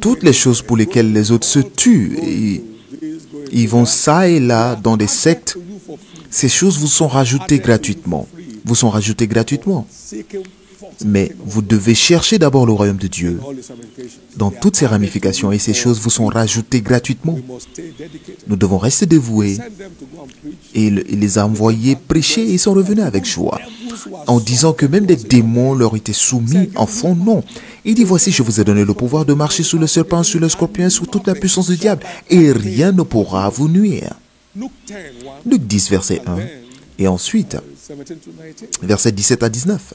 Toutes les choses pour lesquelles les autres se tuent, ils vont ça et là dans des sectes, ces choses vous sont rajoutées gratuitement. Vous sont rajoutées gratuitement. Mais vous devez chercher d'abord le royaume de Dieu dans toutes ses ramifications et ces choses vous sont rajoutées gratuitement. Nous devons rester dévoués. Et il les a envoyés prêcher et ils sont revenus avec joie en disant que même des démons leur étaient soumis en son nom. Il dit, voici, je vous ai donné le pouvoir de marcher sur le serpent, sur le scorpion, sur toute la puissance du diable et rien ne pourra vous nuire. Luc 10, verset 1 et ensuite verset 17 à 19.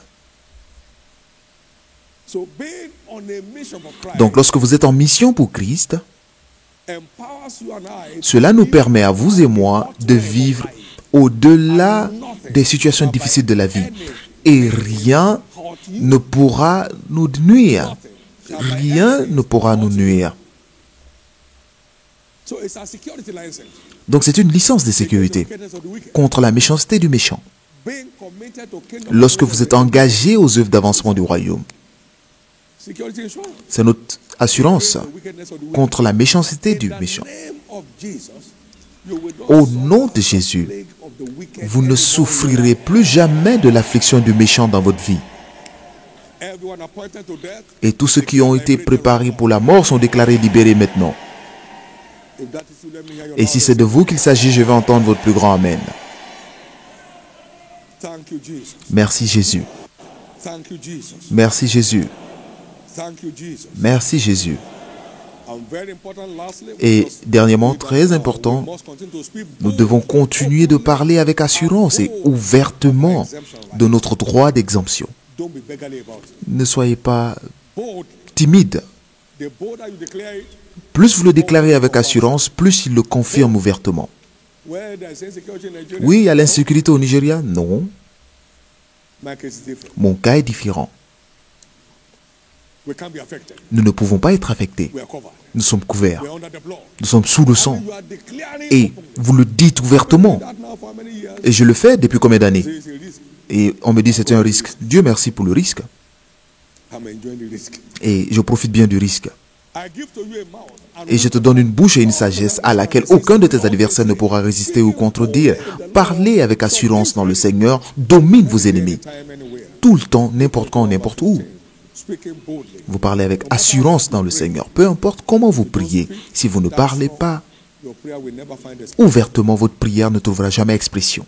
Donc, lorsque vous êtes en mission pour Christ, cela nous permet à vous et moi de vivre au-delà des situations difficiles de la vie. Et rien ne pourra nous nuire. rien ne pourra nous nuire. Donc c'est une licence de sécurité contre la méchanceté du méchant. Lorsque vous êtes engagé aux œuvres d'avancement du royaume, c'est notre assurance contre la méchanceté du méchant. Au nom de Jésus, vous ne souffrirez plus jamais de l'affliction du méchant dans votre vie. Et tous ceux qui ont été préparés pour la mort sont déclarés libérés maintenant. Et si c'est de vous qu'il s'agit, je vais entendre votre plus grand Amen. Merci Jésus. Merci Jésus. Merci Jésus. Et dernièrement, très important, nous devons continuer de parler avec assurance et ouvertement de notre droit d'exemption. Ne soyez pas timide. Plus vous le déclarez avec assurance, plus il le confirme ouvertement. Oui, il y a l'insécurité au Nigeria? Non. Mon cas est différent. Nous ne pouvons pas être affectés. Nous sommes couverts. Nous sommes sous le sang. Et vous le dites ouvertement. Et je le fais depuis combien d'années? Et on me dit c'est un risque. Dieu merci pour le risque. Et je profite bien du risque. Et je te donne une bouche et une sagesse à laquelle aucun de tes adversaires ne pourra résister ou contredire. Parlez avec assurance dans le Seigneur, domine vos ennemis. Tout le temps, n'importe quand, n'importe où. Vous parlez avec assurance dans le Seigneur. Peu importe comment vous priez, si vous ne parlez pas ouvertement, votre prière ne trouvera jamais expression.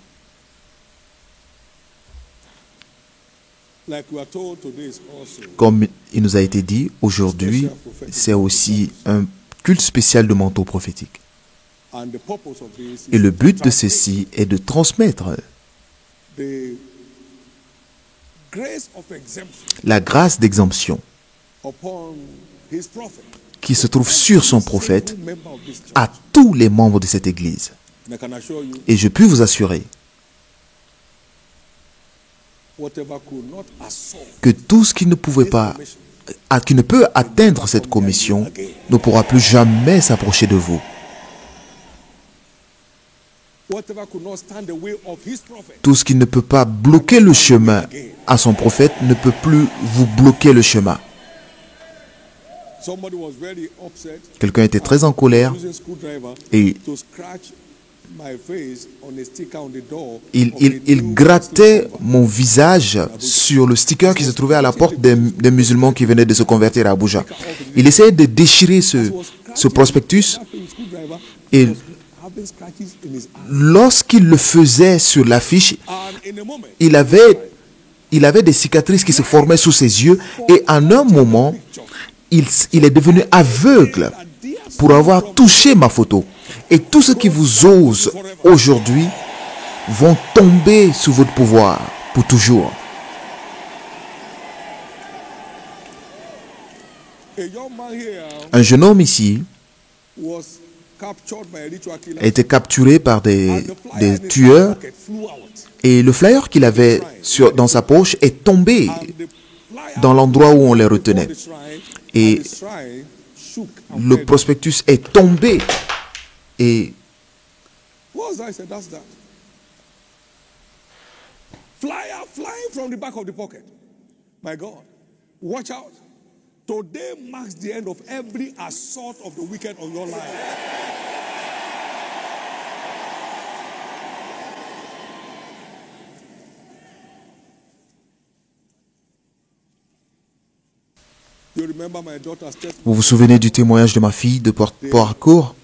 Comme il nous a été dit, aujourd'hui, c'est aussi un culte spécial de manteau prophétique. Et le but de ceci est de transmettre la grâce d'exemption qui se trouve sur son prophète à tous les membres de cette Église. Et je puis vous assurer que tout ce qui ne pouvait pas, qui ne peut atteindre cette commission, ne pourra plus jamais s'approcher de vous. Tout ce qui ne peut pas bloquer le chemin à son prophète ne peut plus vous bloquer le chemin. Quelqu'un était très en colère et il grattait mon visage sur le sticker qui se trouvait à la porte des musulmans qui venaient de se convertir à Abuja. Il essayait de déchirer ce prospectus et lorsqu'il le faisait sur l'affiche, il avait des cicatrices qui se formaient sous ses yeux et en un moment, il est devenu aveugle pour avoir touché ma photo. Et tous ceux qui vous osent aujourd'hui vont tomber sous votre pouvoir pour toujours. Un jeune homme ici a été capturé par des tueurs et le flyer qu'il avait dans sa poche est tombé dans l'endroit où on les retenait. Et le prospectus est tombé et flyer flying from the back of the pocket. My God, watch out. Today marks the end of every assault of the wicked on your life. Vous vous souvenez du témoignage de ma fille de Port-Harcourt?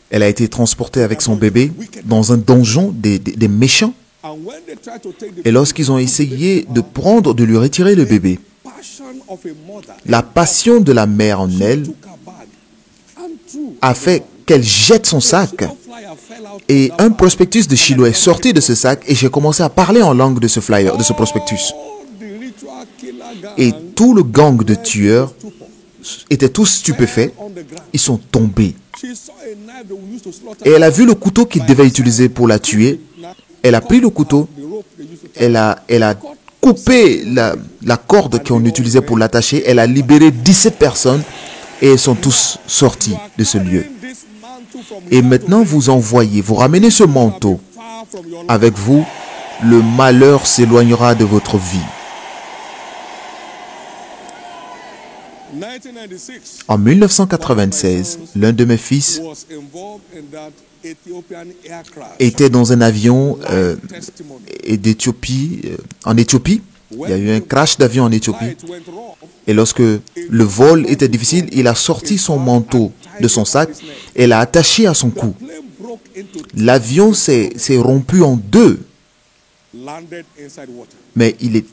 Elle a été transportée avec son bébé dans un donjon des méchants. Et lorsqu'ils ont essayé de lui retirer le bébé, la passion de la mère en elle a fait qu'elle jette son sac. Et un prospectus de Shiloh est sorti de ce sac et j'ai commencé à parler en langue de ce flyer, de ce prospectus. Et tout le gang de tueurs étaient tous stupéfaits. Ils sont tombés. Et elle a vu le couteau qu'il devait utiliser pour la tuer. Elle a pris le couteau. Elle a coupé la corde qu'on utilisait pour l'attacher, elle a libéré 17 personnes et elles sont tous sortis de ce lieu. Et maintenant, vous envoyez, vous ramenez ce manteau avec vous, le malheur s'éloignera de votre vie. En 1996, l'un de mes fils était dans un avion d'Éthiopie, en Éthiopie. Il y a eu un crash d'avion en Éthiopie. Et lorsque le vol était difficile, il a sorti son manteau de son sac et l'a attaché à son cou. L'avion s'est rompu en deux. Mais il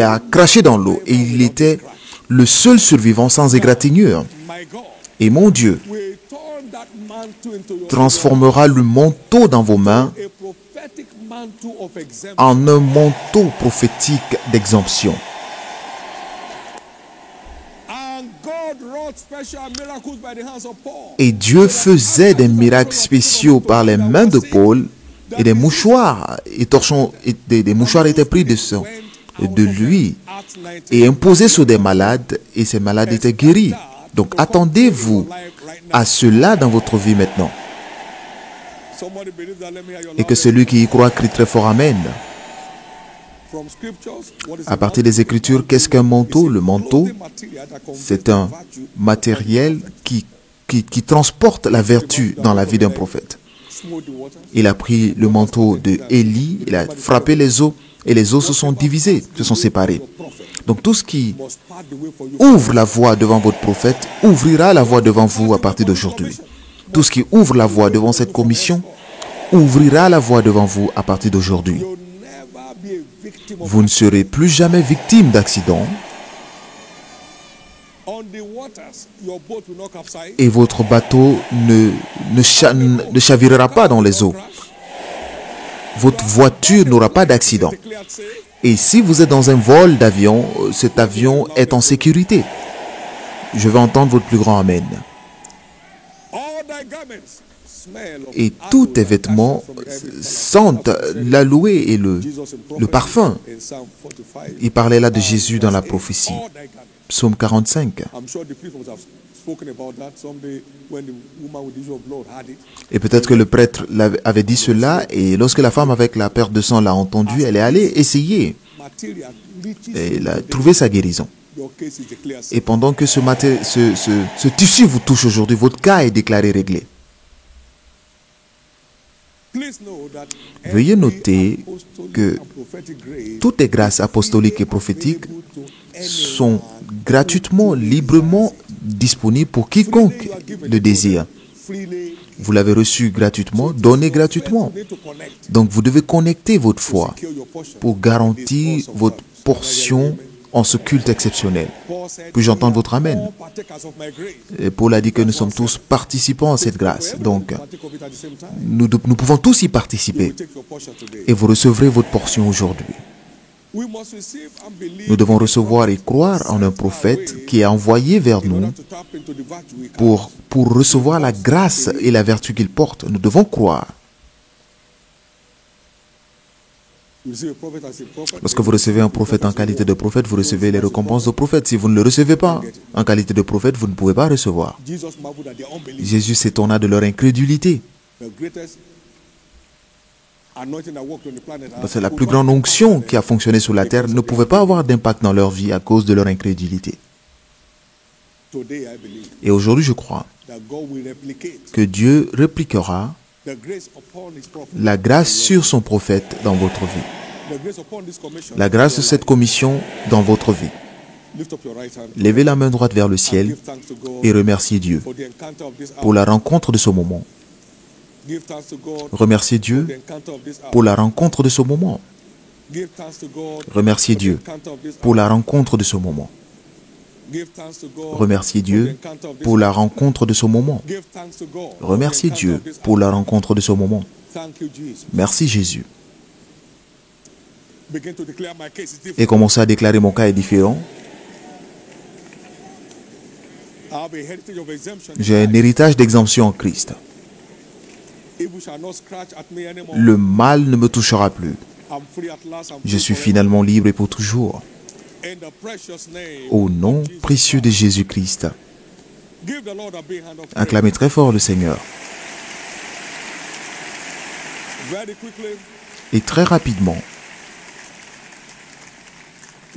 a craché dans l'eau et il était le seul survivant sans égratignure. Et mon Dieu transformera le manteau dans vos mains en un manteau prophétique d'exemption. Et Dieu faisait des miracles spéciaux par les mains de Paul, et des mouchoirs, des mouchoirs étaient pris de lui et imposés sur des malades, et ces malades étaient guéris. Donc attendez-vous à cela dans votre vie maintenant. Et que celui qui y croit crie très fort Amen. À partir des Écritures, qu'est-ce qu'un manteau? Le manteau, c'est un matériel qui transporte la vertu dans la vie d'un prophète. Il a pris le manteau de Élie, il a frappé les eaux, et les eaux se sont divisées, se sont séparées. Donc tout ce qui ouvre la voie devant votre prophète, ouvrira la voie devant vous à partir d'aujourd'hui. Tout ce qui ouvre la voie devant cette commission, ouvrira la voie devant vous à partir d'aujourd'hui. Vous ne serez plus jamais victime d'accidents. Et votre bateau ne chavirera pas dans les eaux. Votre voiture n'aura pas d'accident. Et si vous êtes dans un vol d'avion, cet avion est en sécurité. Je vais entendre votre plus grand Amen. Et tous tes vêtements sentent l'aloe et le parfum. Il parlait là de Jésus dans la prophétie. Psaume 45. Et peut-être que le prêtre avait dit cela, et lorsque la femme avec la perte de sang l'a entendu, elle est allée essayer. Et elle a trouvé sa guérison. Et pendant que ce tissu vous touche aujourd'hui, votre cas est déclaré réglé. Veuillez noter que toutes les grâces apostoliques et prophétiques sont gratuitement, librement disponibles pour quiconque le désire. Vous l'avez reçu gratuitement, donné gratuitement. Donc vous devez connecter votre foi pour garantir votre portion en ce culte exceptionnel. Puis-je entendre votre Amen? Et Paul a dit que nous sommes tous participants à cette grâce. Donc, nous pouvons tous y participer. Et vous recevrez votre portion aujourd'hui. Nous devons recevoir et croire en un prophète qui est envoyé vers nous pour recevoir la grâce et la vertu qu'il porte. Nous devons croire. Lorsque vous recevez un prophète en qualité de prophète, vous recevez les récompenses de prophète. Si vous ne le recevez pas en qualité de prophète, vous ne pouvez pas recevoir. Jésus s'étonna de leur incrédulité. Parce que la plus grande onction qui a fonctionné sur la terre ne pouvait pas avoir d'impact dans leur vie à cause de leur incrédulité. Et aujourd'hui, je crois que Dieu répliquera la grâce sur son prophète dans votre vie. La grâce de cette commission dans votre vie. Levez la main droite vers le ciel et remerciez Dieu pour la rencontre de ce moment. Remerciez Dieu pour la rencontre de ce moment. Remerciez Dieu pour la rencontre de ce moment. Remerciez Dieu pour la rencontre de ce moment. Remerciez Dieu pour la rencontre de ce moment. Merci Jésus. Et commencez à déclarer mon cas est différent. J'ai un héritage d'exemption en Christ. Le mal ne me touchera plus. Je suis finalement libre et pour toujours. In the precious name Au nom of Jesus précieux de Christ. Jésus-Christ. Give the Lord a big hand of praise. Acclamez très fort le Seigneur. Very quickly, Et très rapidement,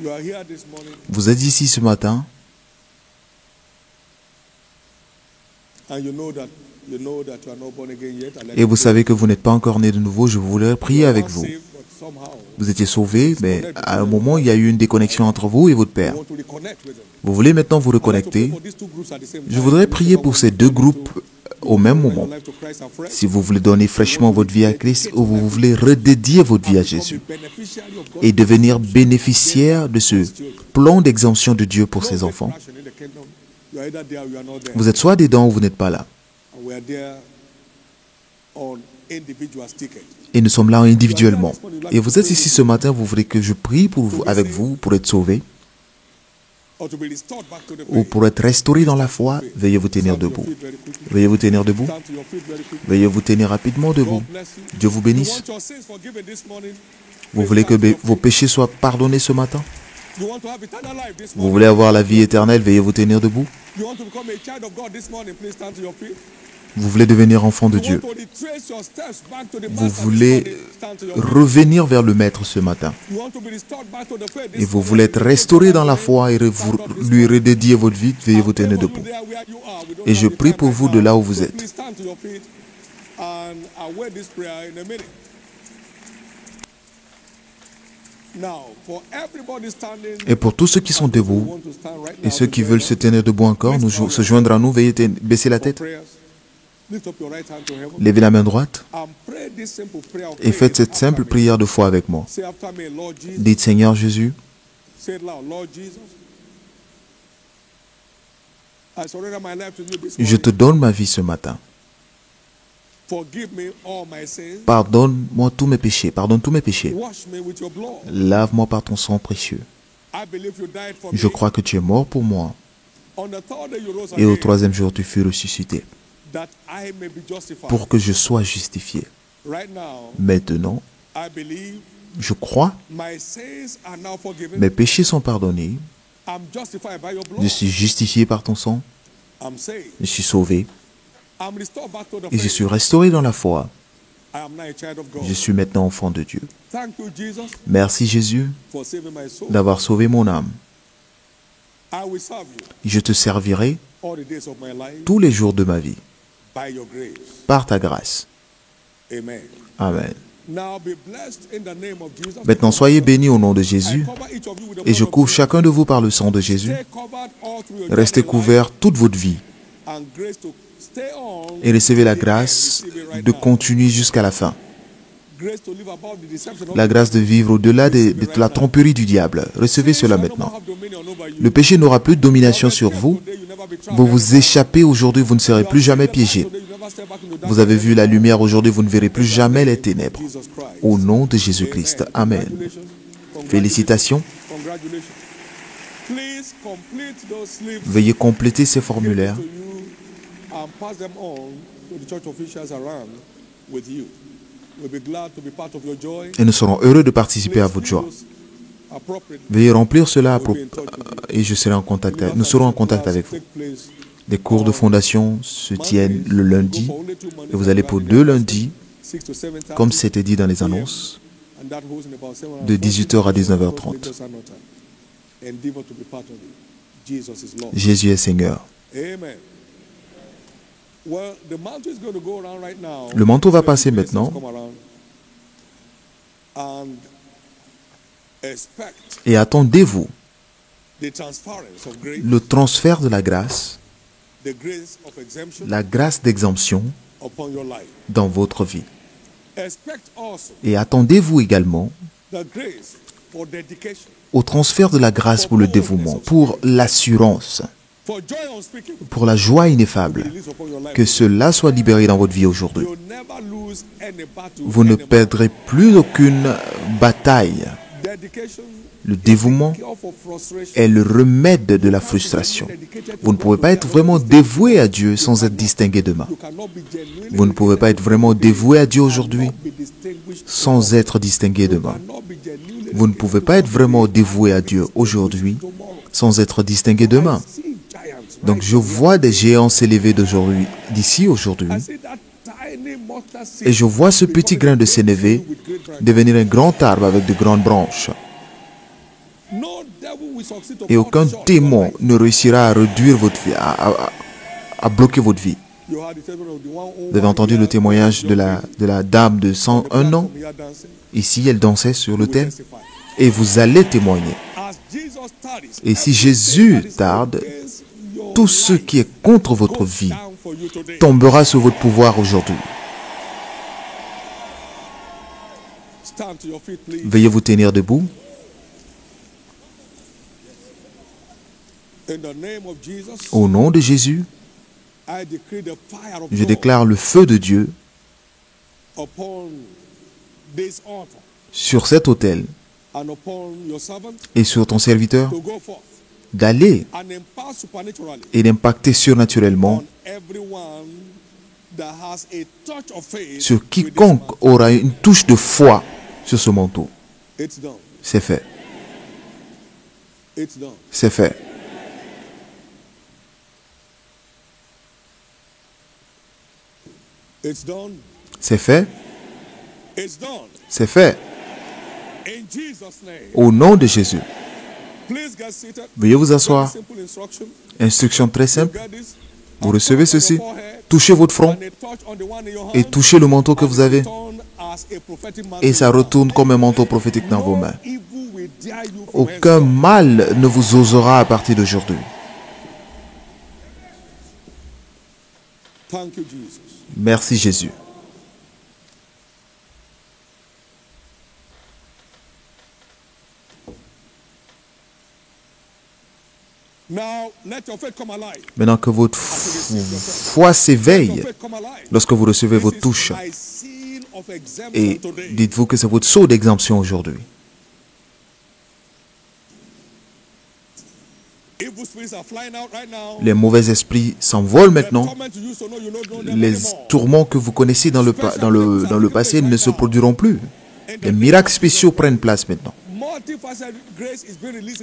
you are here this morning vous êtes ici ce matin and you know that you are not born again yet. And et vous savez que vous n'êtes pas encore né de nouveau. Je voulais prier avec vous. Vous étiez sauvé, mais à un moment, il y a eu une déconnexion entre vous et votre Père. You want to reconnect with them. Vous voulez maintenant vous reconnecter. For these two groups at the same Je time. voudrais prier pour ces deux groupes au même moment. Life to Christ afresh. Si vous voulez donner fraîchement votre vie à Christ ou vous voulez redédier votre vie à Jésus Beneficiary of God. et devenir bénéficiaire de ce plan d'exemption de Dieu pour ses enfants, Passion in the kingdom. You are either there or you are not there. vous êtes soit dedans ou vous n'êtes pas là. And we are there on individual ticket. Et nous sommes là individuellement. Et vous êtes ici ce matin, vous voulez que je prie pour vous, avec vous pour être sauvé Or to be restored back to the ou faith. pour être restauré dans la foi. Veuillez vous tenir debout. Feet very quickly. Veuillez vous tenir debout. Stand to your feet very quickly. Veuillez vous tenir rapidement debout. God bless you. Dieu vous You bénisse. want your sins forgiven this morning? Vous voulez que vos péchés soient pardonnés ce matin? You want to have eternal life this Vous morning? voulez avoir la vie éternelle? Veuillez vous tenir debout. You want to become a child of God this morning? Please stand to your feet. Vous voulez devenir enfant de You Dieu. want to retrace your steps back to the Vous Master voulez this morning? Stand to your feet. revenir vers le Maître ce matin. You want to be restored back to the faith this Et vous morning? voulez être restauré dans la foi et lui redédier votre vie. Veuillez vous tenir debout. Et je prie pour vous de là où vous êtes. Please stand to your feet and I'll wait this prayer in a minute. Now, for everybody standing, Et pour tous ceux qui sont who debout want to stand right et now ceux qui to veulent join se us tenir debout encore, se joindre à nous. Veuillez baisser la for tête. prayers, lift up your right hand to heaven Levez la main droite and pray this simple prayer of et faith faites cette after simple me. prière de foi avec moi. Say after me, Lord Jesus. Dites Seigneur Jésus, Say it loud, Lord Jesus. I surrender my life to you this je morning. te donne ma vie ce matin. Forgive me all my sins. Pardonne-moi tous mes péchés. Pardonne tous mes péchés. Wash me with your blood. Lave-moi par ton sang précieux. I believe you died for Je me. crois que tu es mort pour moi. On the third day you rose Et au again, troisième jour, tu fus ressuscité that I may be justified. pour que je sois justifié. Right now, Maintenant, I believe je crois, my sins are now forgiven. mes péchés sont pardonnés. I'm justified by your Je blood. suis justifié par ton sang. I'm saved. Je suis sauvé. I'm restored back to the Et je faith. suis restauré dans la foi. I am now a child of God. Je suis maintenant enfant de Dieu. Thank you, Jesus, Merci Jésus for saving my soul. d'avoir sauvé mon âme. I will serve you Je te servirai all the days of my life tous les jours de ma vie, by your grace. par ta grâce. Amen. Amen. Now be blessed in the name of Jesus. Maintenant, soyez bénis au nom de I Jésus. cover each of you with the Et je blood of couvre Jesus. chacun de vous par le sang de Jésus. Stay covered all through your Restez journey in life couverts toute votre vie and grace to stay on et recevez la to the end. grâce Receive it right de now. continuer jusqu'à la fin. Grace to live above the deception of La the grâce de vivre au-delà de la tromperie du diable. Recevez cela maintenant. Le péché n'aura plus de domination sur vous. Vous vous échappez aujourd'hui, vous ne serez plus jamais piégés. Vous avez vu la lumière aujourd'hui, vous ne verrez plus jamais les ténèbres. Au nom de Jésus-Christ. Amen. Félicitations. Veuillez compléter ces formulaires et nous serons heureux de participer à votre joie. Veuillez remplir cela et je serai en contact. Nous serons en contact avec vous. Des cours de fondation se tiennent le lundi et vous allez pour 2 lundis, comme c'était dit dans les annonces, de 18h à 19h30. Jésus est Seigneur. Le manteau va passer maintenant et attendez-vous le transfert de la grâce d'exemption dans votre vie. Et attendez-vous également au transfert de la grâce pour le dévouement, pour l'assurance, pour la joie ineffable, que cela soit libéré dans votre vie aujourd'hui. Vous ne perdrez plus aucune bataille. Le dévouement est le remède de la frustration. Vous ne pouvez pas être vraiment dévoué à Dieu sans être distingué demain. Vous ne pouvez pas être vraiment dévoué à Dieu aujourd'hui sans être distingué demain. Vous ne pouvez pas être vraiment dévoué à Dieu aujourd'hui sans être distingué demain. Donc je vois des géants s'élever d'aujourd'hui, d'ici aujourd'hui, et je vois ce petit grain de sénévé devenir un grand arbre avec de grandes branches. Et aucun démon ne réussira à réduire votre vie, à bloquer votre vie. Vous avez entendu le témoignage de la dame de 101 ans. Ici, elle dansait sur l'autel. Et vous allez témoigner. Et si Jésus tarde, tout ce qui est contre votre vie tombera sous votre pouvoir aujourd'hui. Veuillez vous tenir debout. Au nom de Jésus, je déclare le feu de Dieu sur cet autel et sur ton serviteur d'aller et d'impacter surnaturellement sur quiconque aura une touche de foi sur ce manteau. C'est fait. C'est fait. C'est fait. C'est fait. Au nom de Jésus. Veuillez vous asseoir. Instruction très simple. Vous recevez ceci. Touchez votre front et touchez le manteau que vous avez. Et ça retourne comme un manteau prophétique dans vos mains. Aucun mal ne vous osera à partir d'aujourd'hui. Merci Jésus. Maintenant que votre foi s'éveille lorsque vous recevez votre touche. Et dites-vous que c'est votre sceau d'exemption aujourd'hui. Les mauvais esprits s'envolent maintenant. Les tourments que vous connaissez dans le passé ne se produiront plus. Les miracles spéciaux prennent place maintenant.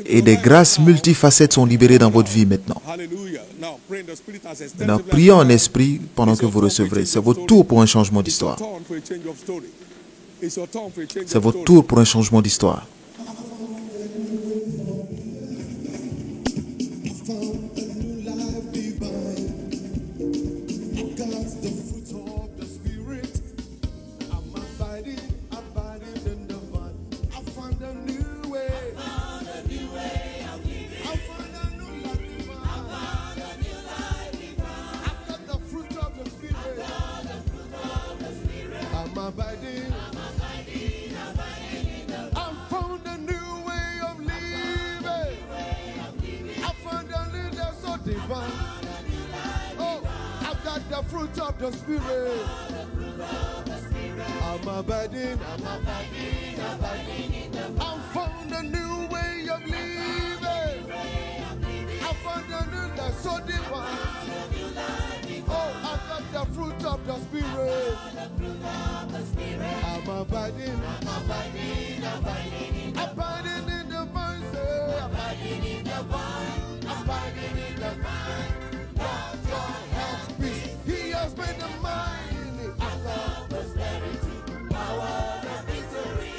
Et des grâces multifacettes sont libérées dans votre vie maintenant. Maintenant, priez en esprit pendant que vous recevrez. C'est votre tour pour un changement d'histoire. C'est votre tour pour un changement d'histoire. The fruit of the Spirit. I'm abiding, I found a new way of living. I found a new life so divine. Oh, I got the fruit of the Spirit. I'm abiding, abiding in the vine, say, abiding in the vine, abiding in the vine. God, God has peace. He has made the mind. I love prosperity, power, and victory.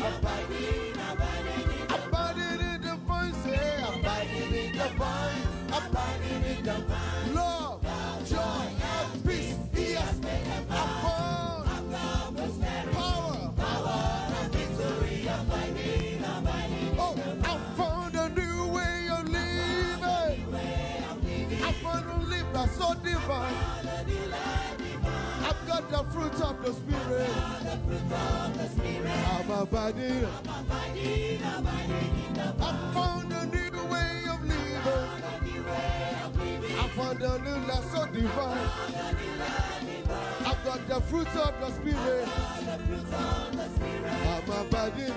Abiding in the vine, say, abiding in the vine, abiding in the vine. Love, joy, and peace. He has made the mind. I love prosperity, power, and victory. Oh, I found a new way of living. I found a life that's so divine. I've got the fruit of the Spirit. I'm abiding. I found a new way of living. I found a new life so divine. I've got the fruit of the Spirit. I'm abiding.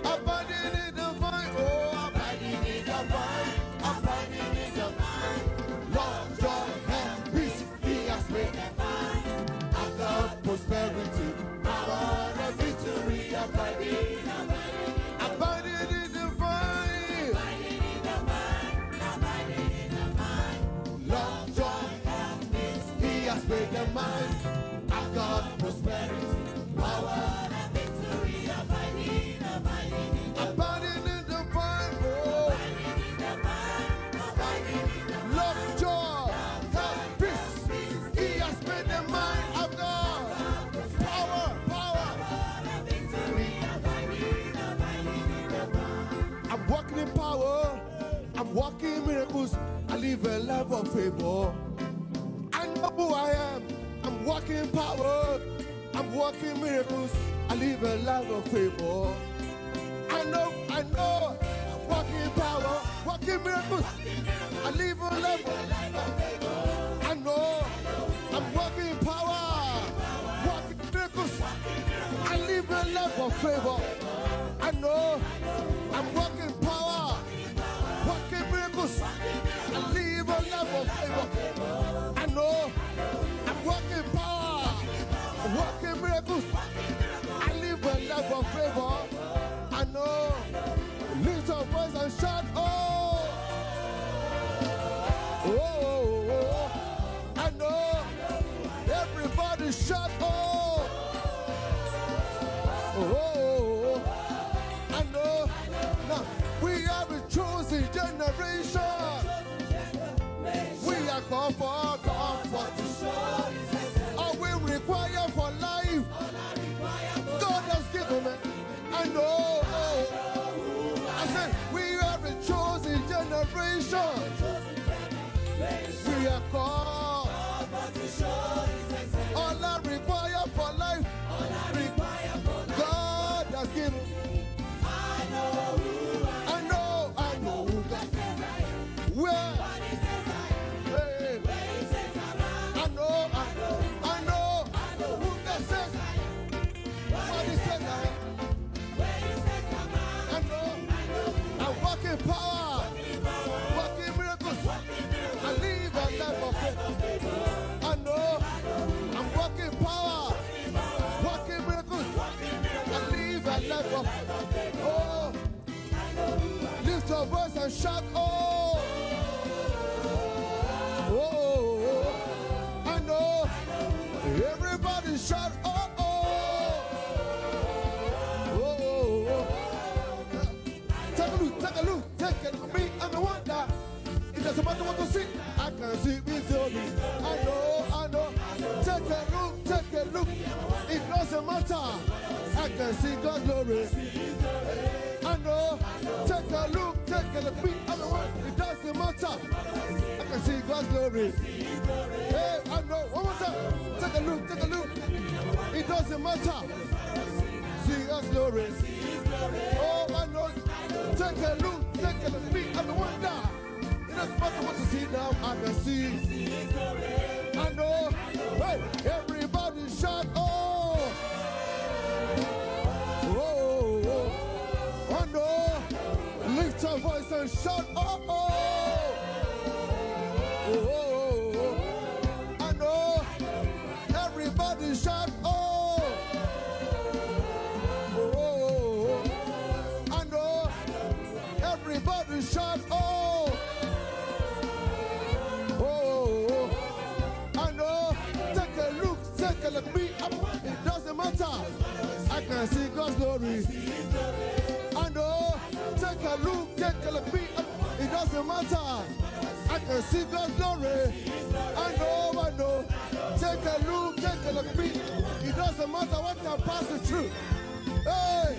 Abiding in the vine. Oh, abiding in the vine. Abiding in the vine. Love, joy, and peace. He has made. I love prosperity. Power and victory. Abiding. miracles. I live a life of favor. I know who I am. I'm walking power. I'm walking miracles. I live a life of favor. I know. I'm walking power, walking miracles. I live a life of favor. I know. I'm walking power, walking miracles. I live a life of favor. I know. I'm walking power, walking miracles. I live a life of favor. I know. I'm walking power, walking miracles. I live a life of favor. I know. Lift your voice and shout, oh. Oh, oh, oh. I know. Everybody shout, oh. Oh, oh, oh. I know. Now, we are a chosen generation. We are called for comfort. All we require for life, God has given me. I know. I said, we are a chosen generation. We are called. All I require for life, God has given. I know. Where? Hey. I know. Who that says? What he says? I know. I'm walking power, walking miracles. I live a life of faith. I know. I'm walking power, walking miracles. I live a life of faith. Oh, lift your voice and shout, oh. Oh, I know. Everybody shout, oh, oh. Take a look, take a me and the wonder. It doesn't matter what you see, I can see visually. I know. Take a look. It doesn't matter. I can see God's glory. I know. Take a look, me and the wonder. It doesn't matter. I can see God's glory. Hey, I know. One more time. Take a look. It doesn't matter. See God's glory. Oh, I know. Take a look, me and the wonder. It doesn't matter what you see now, I can see. I know. Hey, everybody shout, oh. Oh. I know. Lift your voice and shout, oh. Oh. I know. Everybody shout, oh. Everybody shout, oh. Oh, I know. Take a look, me. It doesn't matter. I can see God's glory. I know. Take a look, me. It doesn't matter. I can see God's glory. I know. Take a look, me. It doesn't matter what can pass it through. Hey,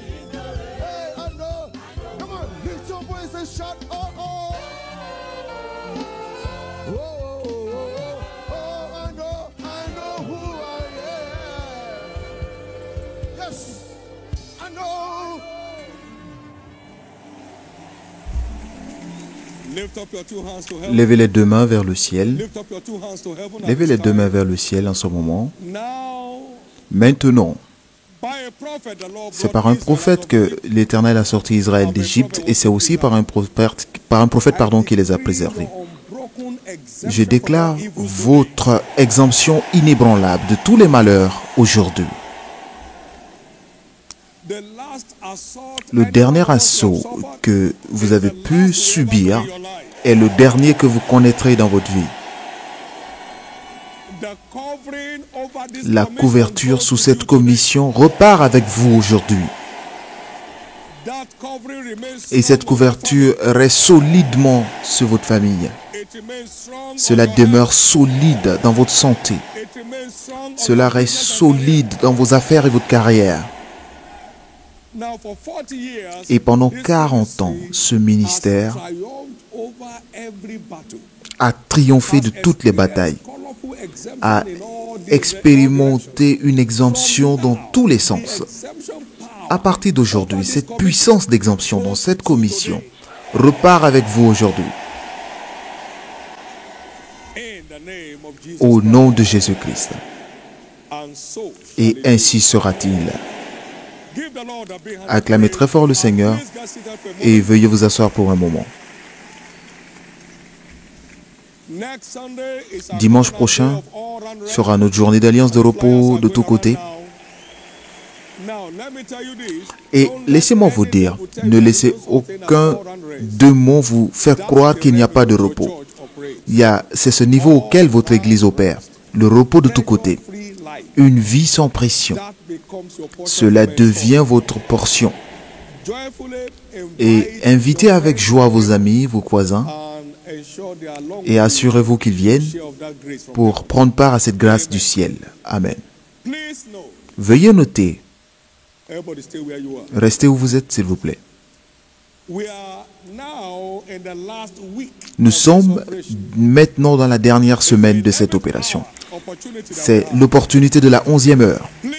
I know. Come on, lift your voice and shout, oh, oh. Oh, I know who I am. Yes, I know. Lift up your two hands to heaven. Levez les deux mains vers le ciel. Lift up your two hands to heaven. Levez les deux mains vers le ciel en ce moment. Now, Maintenant, by a prophet, the Lord c'est par un prophète que l'Éternel a sorti Israël d'Égypte et c'est aussi par un prophète qui les a préservés. Je déclare votre exemption inébranlable de tous les malheurs aujourd'hui. Le dernier assaut que vous avez pu subir est le dernier que vous connaîtrez dans votre vie. La couverture sous cette commission repart avec vous aujourd'hui. Et cette couverture reste solidement sur votre famille. Cela demeure solide dans votre santé. Cela reste solide dans vos affaires et votre carrière. Now, for 40 years, Et pendant this 40 ans, ministry ce ministère has triumphed over every battle. a triomphé de toutes les batailles, Colorful exemption a in all the expérimenté une exemption dans tous les sens. exemption power À partir d'aujourd'hui, cette puissance d'exemption dans cette commission repart avec vous aujourd'hui. in the name of Jesus. Au nom de Jésus-Christ. And so, Et ainsi sera-t-il. give the Lord a big hand. Acclamez très fort le Seigneur Please get seated for a moment. et veuillez vous asseoir pour un moment. Next Sunday is our Dimanche covenant prochain day of all round rest. sera notre journée d'alliance de repos de tous côtés. Now, let me tell you this. Et Don't let laissez-moi vous anybody dire, tell ne you laissez there's no such thing as aucun all round rest. démon vous faire croire qu'il n'y a pas de That's the repos. level your church operates. C'est ce niveau auquel votre Église opère, le repos de tous côtés, Free life. une vie sans pression. That becomes your portion Cela from henceforth. devient votre portion. Joyfully Et invite invitez your avec friends joie vos amis, vos voisins, and ensure they are along et with you assurez-vous qu'ils viennent to share of that grace from pour prendre part à cette grâce du ciel. Amen. heaven. Please know, Veuillez noter, everybody stay where you are. restez où vous êtes, s'il vous plaît. We are now in the last week Nous of this sommes operation. maintenant dans la dernière semaine de cette opération. Opportunity that C'est we have. l'opportunité de la 11e heure. Please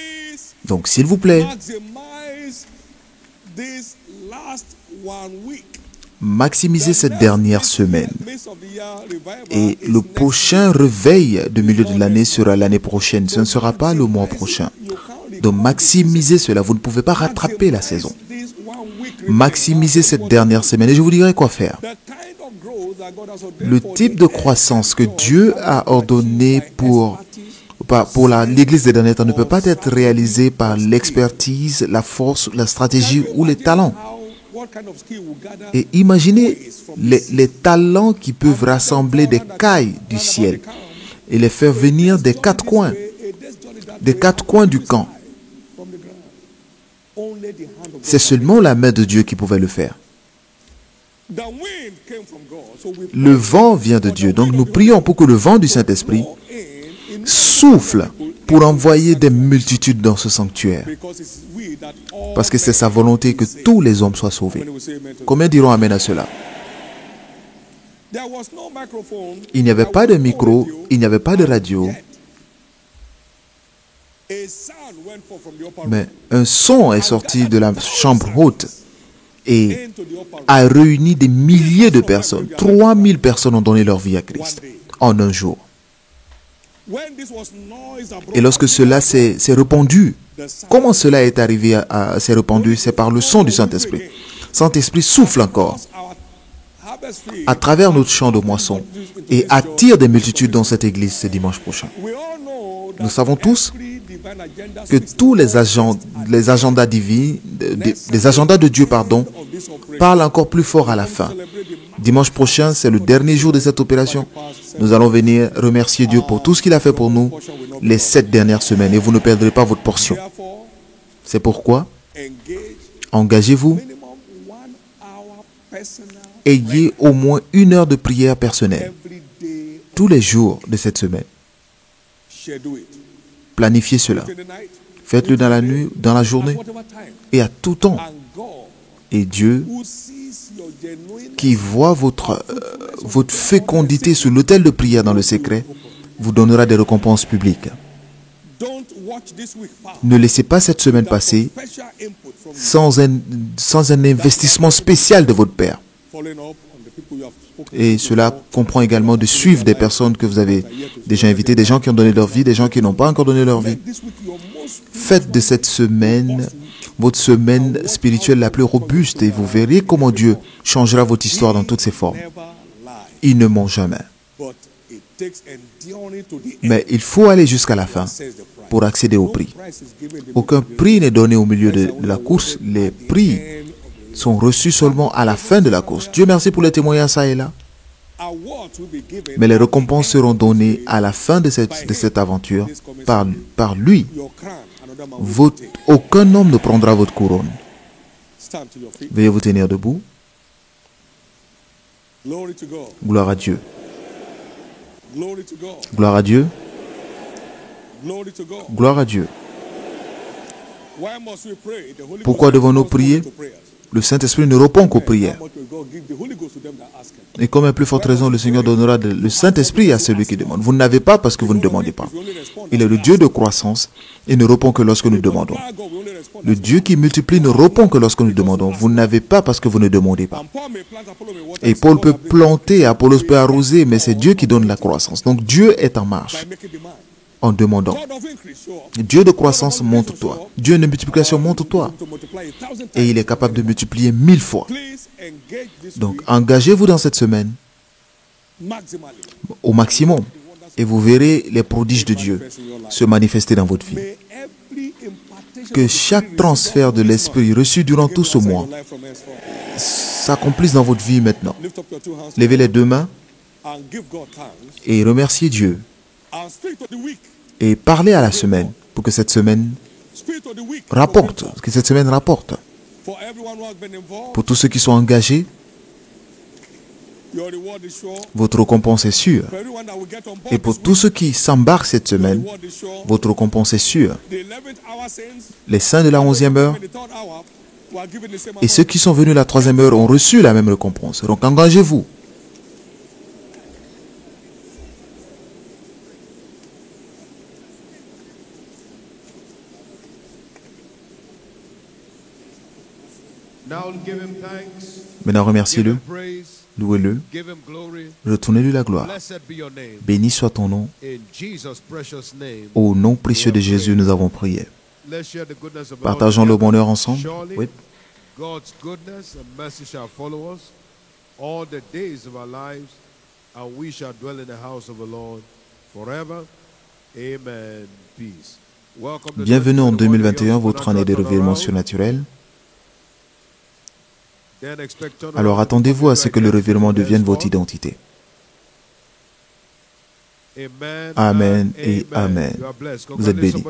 Donc, s'il vous plaît, maximize this last 1 week. maximisez cette dernière semaine. Midst of the year revival Et is le next prochain réveil de milieu de l'année sera l'année prochaine. Ce ne sera pas le mois prochain. week. You can't Donc, maximisez cela. Vous ne pouvez pas rattraper la saison. this 1 week Maximisez cette dernière semaine. Et je vous dirai quoi faire. the kind of growth that God has ordained Le for type the de croissance que Dieu a ordonné pour l'Église des derniers temps ne peut pas être réalisé par l'expertise, la force, la stratégie ou les talents. what kind of skill will gather Et imaginez les talents qui peuvent rassembler des cailles du ciel et les faire venir des quatre coins, des quatre coins du camp. from the ground. Only the hand of C'est seulement la main de Dieu qui pouvait le faire. the wind came from God. So we Le vent vient de Dieu. Donc nous prions pour que le vent du Saint-Esprit in souffle pour envoyer des multitudes dans ce sanctuaire. because it's we that all Parce que c'est sa volonté que tous les hommes soient sauvés. men will say amen to that. Combien diront Amen à cela? There was no microphone. Il n'y avait pas de micro, il n'y avait pas de radio, A sound went forth from the upper room mais un son est sorti de la chambre haute et into the upper room. a réuni des milliers de personnes. 3000 personnes ont donné leur vie à Christ en un jour. When this was noise and Et lorsque cela s'est répandu, comment cela est arrivé s'est répandu? C'est par le son du Saint-Esprit. Saint-Esprit souffle encore our harvest field, à travers notre champ de moisson et attire des multitudes dans cette église ce dimanche prochain. we all know that Nous savons tous every divine agenda que tous les agendas divins, les agendas de Dieu, pardon, of this operation parlent encore plus fort à la fin. Dimanche prochain, c'est le dernier jour de cette opération. Nous allons venir remercier Dieu pour tout ce qu'il a fait pour nous les 7 dernières semaines et vous ne perdrez pas votre portion. therefore C'est pourquoi, engage engagez-vous, minimum 1 hour personal ayez au moins 1 heure de prière personnelle every day. tous les jours de cette semaine. Schedule it. Planifiez cela. In the night, Faites-le dans la nuit, dans la journée whatever time. et à tout temps. And God, Et Dieu, who sees your genuine qui voit votre fécondité sur l'autel de prière dans le secret, vous donnera des récompenses publiques. don't watch this week pass Ne laissez pas cette semaine passer special input from sans un investissement spécial de votre Père. following up on the people you have spoken Et cela comprend également de suivre des personnes que vous avez déjà invitées, des gens qui ont donné leur vie, des gens qui n'ont pas encore donné leur vie. this week your most Faites de cette semaine votre semaine spirituelle la plus robuste et vous verrez comment Dieu changera votre histoire dans toutes ses formes. never lie, Il ne ment jamais. but it takes enduring to the end, Mais il faut aller jusqu'à la fin says the price. pour accéder au prix. Price is given the Aucun prix n'est donné au milieu de la course. Les prix sont reçus seulement à la fin de la course. Dieu merci pour les témoignages ça et là. awards will be given Mais les récompenses seront données à la fin de cette aventure par lui. your crown. Another man will Aucun homme ne prendra votre couronne. stand to your feet. Veuillez vous tenir debout. Glory to God. Gloire à Dieu. Glory to God. Gloire à Dieu. Glory to God. Gloire à Dieu. Why must we pray? The Holy Pourquoi Ghost devons-nous responds prier? to prayers. Le Saint-Esprit ne répond qu'aux How prières. much will God give the Holy Ghost to them that ask him? Et comme à plus forte raison, le Seigneur donnera le Saint-Esprit à celui qui demande. Vous n'avez pas parce que vous ne demandez pas. Il est le Dieu de croissance et ne répond que lorsque nous demandons. God will only respond. Le Dieu qui multiplie ne répond que lorsque nous demandons. Vous n'avez pas parce que vous ne demandez pas. And Paul may plant, Apollo may water, Et Paul peut planter, Apollos peut arroser, mais c'est Dieu qui donne la croissance. Donc Dieu est en marche by making demand. en demandant. God of increase, sure. Dieu de croissance, montre-toi. Dieu de multiplication, montre-toi. To multiply 1,000 times. Et il est capable de multiplier 1000 fois. Please engage this Donc week engagez-vous dans cette semaine maximally. au maximum et vous verrez les prodiges de Dieu se manifester dans votre vie. May every impartation Que of the chaque Spirit transfert de l'Esprit reçu durant tout ce mois your life from henceforth. s'accomplisse dans votre vie maintenant. Lift up your two hands Levez les deux mains and give God thanks. et remerciez Dieu. And speak to the weak. Et parlez à la semaine pour que cette semaine Speak to the weak. rapporte. Que cette semaine rapporte. For everyone who has been involved, Pour tous ceux qui sont engagés, your reward is sure. votre récompense est sûre. For everyone that will get on board Et pour this tous ceux qui s'embarquent cette week, your semaine, reward is sure. votre récompense est sûre. The 11th hour saints, Les saints de la 11e heure in the third hour, were given the same et ceux amount. qui sont venus la 3e heure ont reçu la même récompense. Donc engagez-vous. Now give him thanks, Maintenant give remerciez-le, him praise, louez-le, give him glory. retournez-lui la gloire. Blessed be your name. Béni soit ton nom. In Jesus' precious name. Au nom précieux de Jésus, nous avons prié. Let's share the goodness of the Lord Partageons le together. bonheur ensemble. Surely, Oui. God's goodness and mercy shall follow us all the days of our lives, and we shall dwell in the house of the Lord forever. Amen. Peace. Welcome to Bienvenue en 2021, 2021, votre année de revirement surnaturel. Alors attendez-vous à ce que le revirement devienne votre identité. Amen et Amen. Vous êtes bénis.